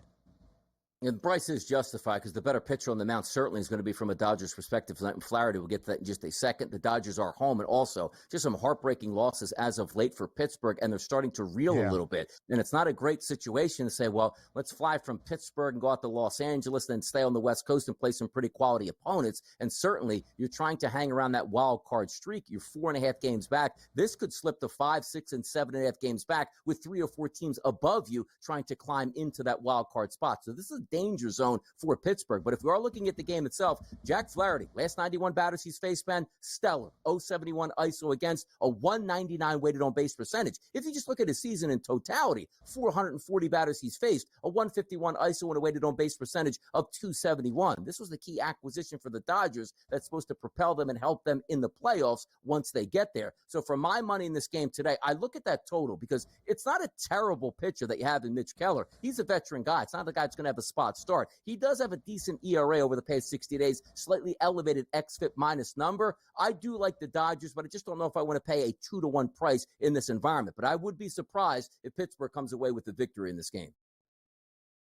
The price is justified because the better pitcher on the mound certainly is going to be from a Dodgers perspective. Flaherty will get to that in just a second. The Dodgers are home, and also just some heartbreaking losses as of late for Pittsburgh, and they're starting to reel a little bit. And it's not a great situation to say, well, let's fly from Pittsburgh and go out to Los Angeles, then stay on the West Coast and play some pretty quality opponents. And certainly you're trying to hang around that wild card streak. You're 4.5 games back. This could slip to 5, 6, and 7.5 games back with 3 or 4 teams above you trying to climb into that wild card spot. So this is a danger zone for Pittsburgh. But if we are looking at the game itself, Jack Flaherty, last 91 batters he's faced, Ben, stellar. 071 ISO against, a 199 weighted on base percentage. If you just look at his season in totality, 440 batters he's faced, a 151 ISO and a weighted on base percentage of 271. This was the key acquisition for the Dodgers that's supposed to propel them and help them in the playoffs once they get there. So for my money in this game today, I look at that total because it's not a terrible pitcher that you have in Mitch Keller. He's a veteran guy. It's not the guy that's going to have a spot start. He does have a decent ERA over the past 60 days, slightly elevated xFIP minus number. I do like the Dodgers, but I just don't know if I want to pay a 2-to-1 price in this environment. But I would be surprised if Pittsburgh comes away with the victory in this game.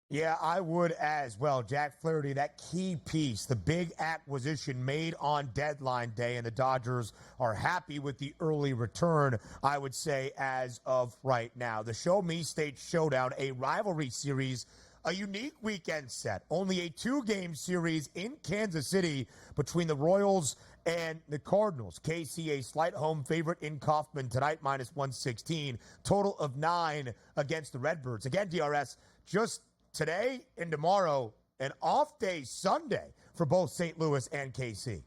Yeah, I would as well. Jack Flaherty, that key piece, the big acquisition made on deadline day, and the Dodgers are happy with the early return, I would say, as of right now. The Show Me State Showdown, a rivalry series A unique weekend set. Only a 2-game series in Kansas City between the Royals and the Cardinals. KC a slight home favorite in Kauffman tonight, -116. Total of 9 against the Redbirds. Again, DRS, just today and tomorrow, an off day Sunday for both St. Louis and KC.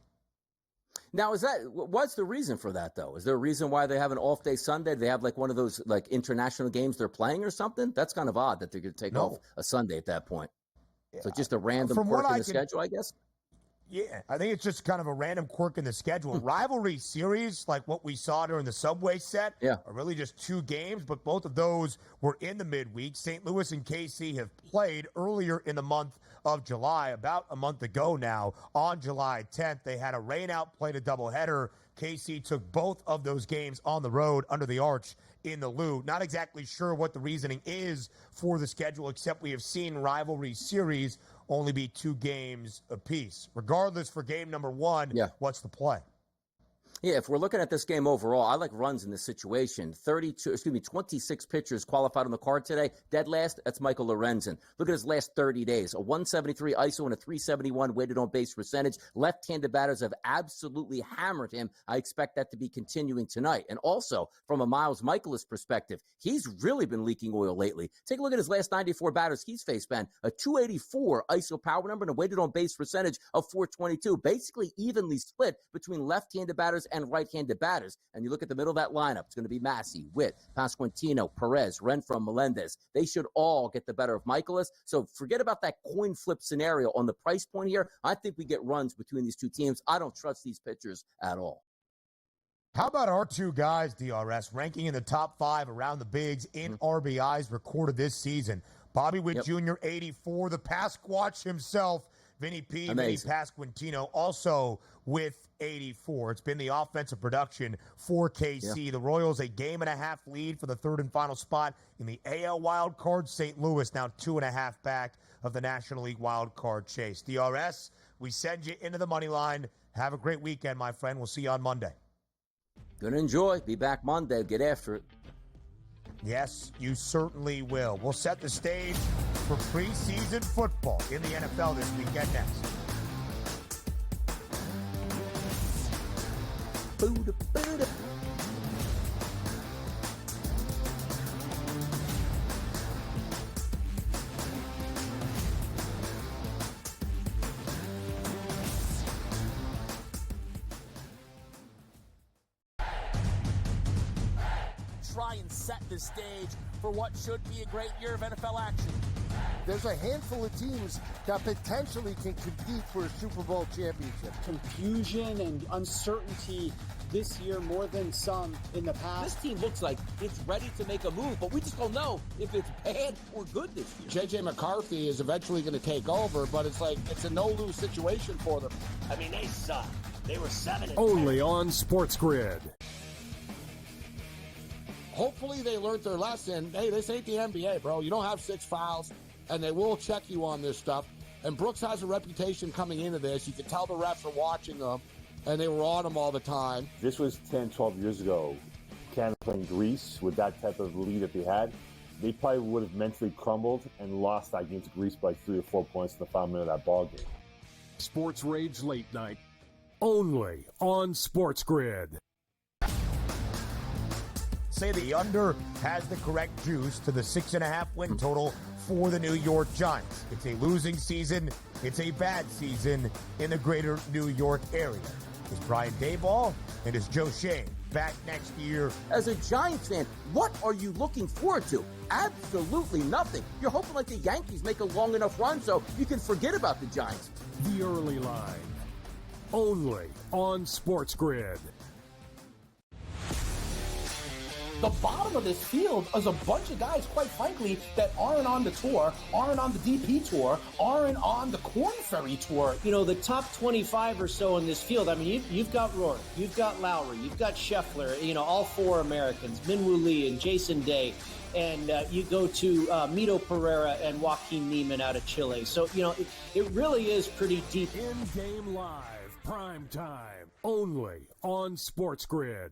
Now, what's the reason for that, though? Is there a reason why they have an off day Sunday? Do they have like one of those like international games they're playing or something? That's kind of odd that they're going to take off a Sunday at that point. Yeah. So just a random quirk in the schedule, I guess? Yeah, I think it's just kind of a random quirk in the schedule. Rivalry series, like what we saw during the Subway set, are really just 2 games, but both of those were in the midweek. St. Louis and KC have played earlier in the month of July, about a month ago now. On July 10th, they had a rainout, played a doubleheader. KC took both of those games on the road under the arch in the Lou. Not exactly sure what the reasoning is for the schedule, except we have seen rivalry series only be 2 games apiece. Regardless, for game number 1, what's the play? Yeah, if we're looking at this game overall, I like runs in this situation. 26 pitchers qualified on the card today. Dead last, that's Michael Lorenzen. Look at his last 30 days. A 173 ISO and a 371 weighted on base percentage. Left-handed batters have absolutely hammered him. I expect that to be continuing tonight. And also, from a Miles Michaelis perspective, he's really been leaking oil lately. Take a look at his last 94 batters he's faced, Ben. A 284 ISO power number and a weighted on base percentage of 422. Basically evenly split between left-handed batters and right-handed batters. And you look at the middle of that lineup, it's going to be Massey, Witt, Pasquantino, Perez, Renfroe, Melendez. They should all get the better of Michaelis. So forget about that coin flip scenario on the price point here. I think we get runs between these 2 teams. I don't trust these pitchers at all. How about our 2 guys, DRS, ranking in the top 5 around the bigs in RBIs recorded this season? Bobby Witt Jr., 84. The Pasquatch himself, Vinny P. Vinny Pasquantino, also with 84. It's been the offensive production for KC. The Royals, a 1.5 game lead for the 3rd and final spot in the AL wild card. St. Louis now 2.5 back of the National League wild card chase. DRS, we send you into the money line. Have a great weekend, my friend. We'll see you on Monday. Gonna enjoy. Be back Monday. Get after it. Yes, you certainly will. We'll set the stage for preseason football in the NFL this weekend next. Try and set the stage for what should be a great year of NFL action. There's a handful of teams that potentially can compete for a Super Bowl championship. Confusion and uncertainty this year more than some in the past. This team looks like it's ready to make a move, but we just don't know if it's bad or good this year. J.J. McCarthy is eventually going to take over, but it's like it's a no-lose situation for them. I mean, they suck. They were 7-10. Only on SportsGrid. Hopefully they learned their lesson. Hey, this ain't the NBA, bro. You don't have 6 fouls, and they will check you on this stuff. And Brooks has a reputation coming into this. You can tell the refs are watching them, and they were on him all the time. This was 10, 12 years ago. Canada playing Greece with that type of lead that they had. They probably would have mentally crumbled and lost that game to Greece by 3 or 4 points in the final minute of that ball game. Sports Rage Late Night. Only on SportsGrid. Say the under has the correct juice to the 6.5 win total for the New York Giants. It's a losing season. It's a bad season in the greater New York area. Is Brian Daboll and is Joe Shane back next year? As a Giants fan, what are you looking forward to? Absolutely nothing. You're hoping like the Yankees make a long enough run so you can forget about the Giants. The Early Line. Only on SportsGrid. The bottom of this field is a bunch of guys, quite frankly, that aren't on the tour, aren't on the DP tour, aren't on the Corn Ferry tour. You know, the top 25 or so in this field, I mean, you've got Rory, you've got Lowry, you've got Scheffler, you know, all 4 Americans, Minwoo Lee and Jason Day. And you go to Mito Pereira and Joaquin Neiman out of Chile. So, you know, it really is pretty deep. In-game live, prime time, only on SportsGrid.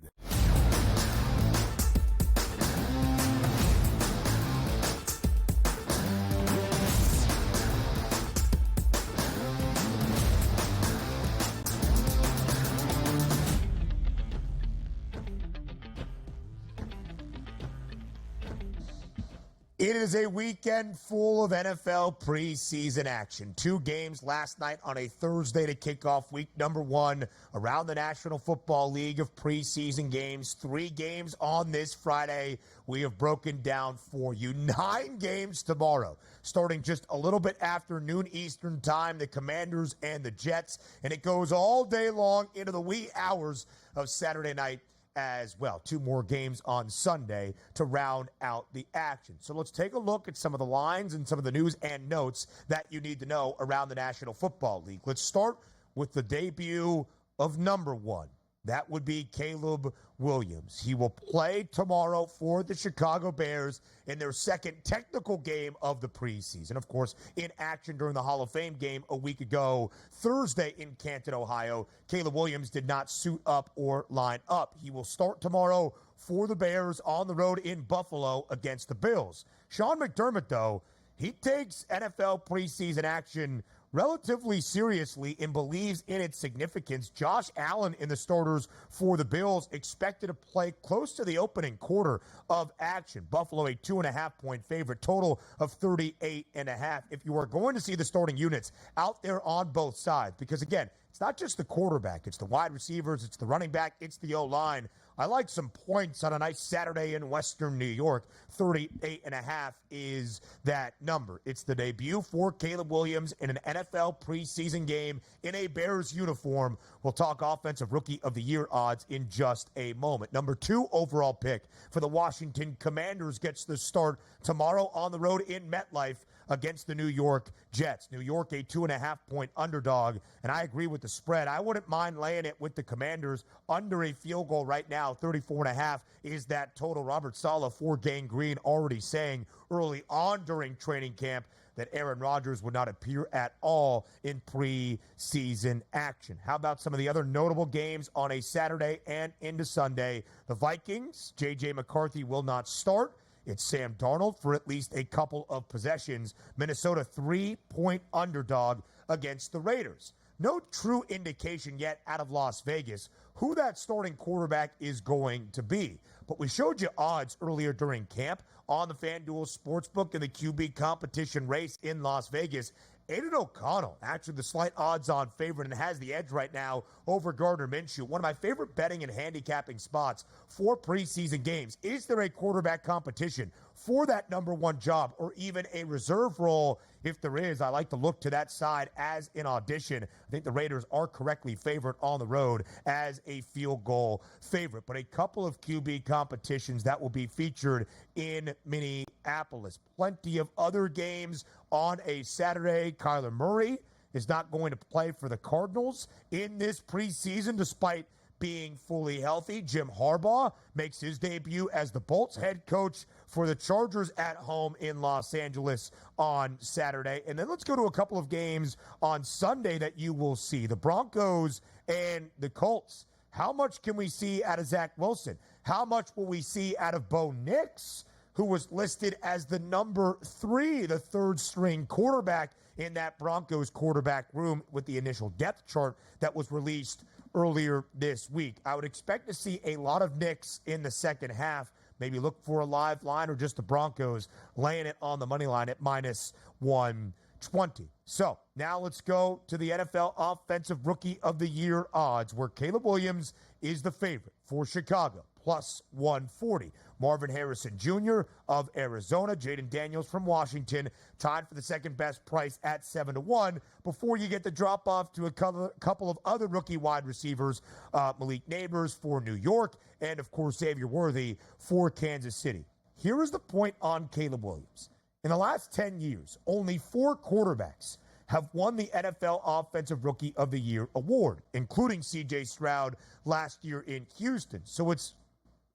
It is a weekend full of NFL preseason action. 2 games last night on a Thursday to kick off week number 1 around the National Football League of preseason games. 3 games on this Friday. We have broken down for you 9 games tomorrow, starting just a little bit after noon Eastern time, the Commanders and the Jets, and it goes all day long into the wee hours of Saturday night as well. 2 more games on Sunday to round out the action. So let's take a look at some of the lines and some of the news and notes that you need to know around the National Football League. Let's start with the debut of number 1. That would be Caleb Williams. He will play tomorrow for the Chicago Bears in their second technical game of the preseason. Of course, in action during the Hall of Fame game a week ago, Thursday in Canton, Ohio, Caleb Williams did not suit up or line up. He will start tomorrow for the Bears on the road in Buffalo against the Bills. Sean McDermott, though, he takes NFL preseason action relatively seriously and believes in its significance. Josh Allen in the starters for the Bills expected to play close to the opening quarter of action. Buffalo a 2.5-point favorite, total of 38.5. If you are going to see the starting units out there on both sides, because again, it's not just the quarterback, it's the wide receivers, it's the running back, it's the O-line. I like some points on a nice Saturday in Western New York. 38.5 is that number. It's the debut for Caleb Williams in an NFL preseason game in a Bears uniform. We'll talk Offensive Rookie of the Year odds in just a moment. Number 2 overall pick for the Washington Commanders gets the start tomorrow on the road in MetLife against the New York Jets. New York, a 2.5-point underdog, and I agree with the spread. I wouldn't mind laying it with the Commanders under a field goal right now. 34.5 is that total. Robert Saleh for Gang Green already saying early on during training camp that Aaron Rodgers would not appear at all in preseason action. How about some of the other notable games on a Saturday and into Sunday? The Vikings, J.J. McCarthy will not start. It's Sam Darnold for at least a couple of possessions. Minnesota 3-point underdog against the Raiders. No true indication yet out of Las Vegas who that starting quarterback is going to be. But we showed you odds earlier during camp on the FanDuel Sportsbook in the QB competition race in Las Vegas. Aiden O'Connell, actually the slight odds-on favorite, and has the edge right now over Gardner Minshew. One of my favorite betting and handicapping spots for preseason games. Is there a quarterback competition for that number 1 job or even a reserve role? If there is, I like to look to that side as an audition. I think the Raiders are correctly favored on the road as a field goal favorite. But a couple of QB competitions that will be featured in Minneapolis. Plenty of other games on a Saturday. Kyler Murray is not going to play for the Cardinals in this preseason despite being fully healthy. Jim Harbaugh makes his debut as the Bolts head coach for the Chargers at home in Los Angeles on Saturday. And then let's go to a couple of games on Sunday that you will see. The Broncos and the Colts. How much can we see out of Zach Wilson? How much will we see out of Bo Nix, who was listed as the number 3, the 3rd string quarterback in that Broncos quarterback room with the initial depth chart that was released earlier this week? I would expect to see a lot of Knicks in the second half. Maybe look for a live line or just the Broncos laying it on the money line at minus 120. So now let's go to the NFL Offensive Rookie of the Year odds, where Caleb Williams is the favorite for Chicago, plus 140. Marvin Harrison Jr. of Arizona, Jaden Daniels from Washington, tied for the second best price at 7-1, before you get the drop off to a couple of other rookie wide receivers, Malik Neighbors for New York, and of course Xavier Worthy for Kansas City. Here is the point on Caleb Williams. In the last 10 years, only 4 quarterbacks have won the NFL Offensive Rookie of the Year award, including C.J. Stroud last year in Houston. So it's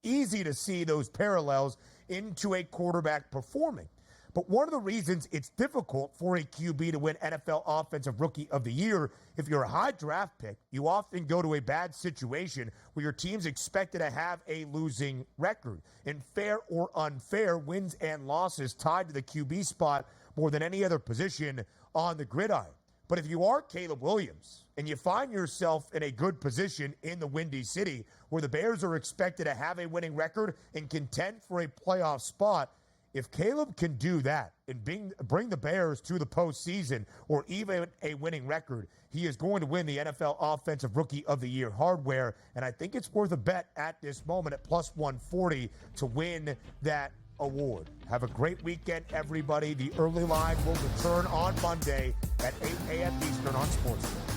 easy to see those parallels into a quarterback performing. But one of the reasons it's difficult for a QB to win NFL Offensive Rookie of the Year, if you're a high draft pick, you often go to a bad situation where your team's expected to have a losing record. And fair or unfair, wins and losses tied to the QB spot more than any other position on the gridiron. But if you are Caleb Williams and you find yourself in a good position in the Windy City where the Bears are expected to have a winning record and contend for a playoff spot, If Caleb can do that and bring the Bears to the postseason or even a winning record, he is going to win the NFL Offensive Rookie of the Year hardware. And I think it's worth a bet at this moment at plus 140 to win that award. Have a great weekend, everybody. The early line will return on Monday at 8 a.m. Eastern on SportsGrid.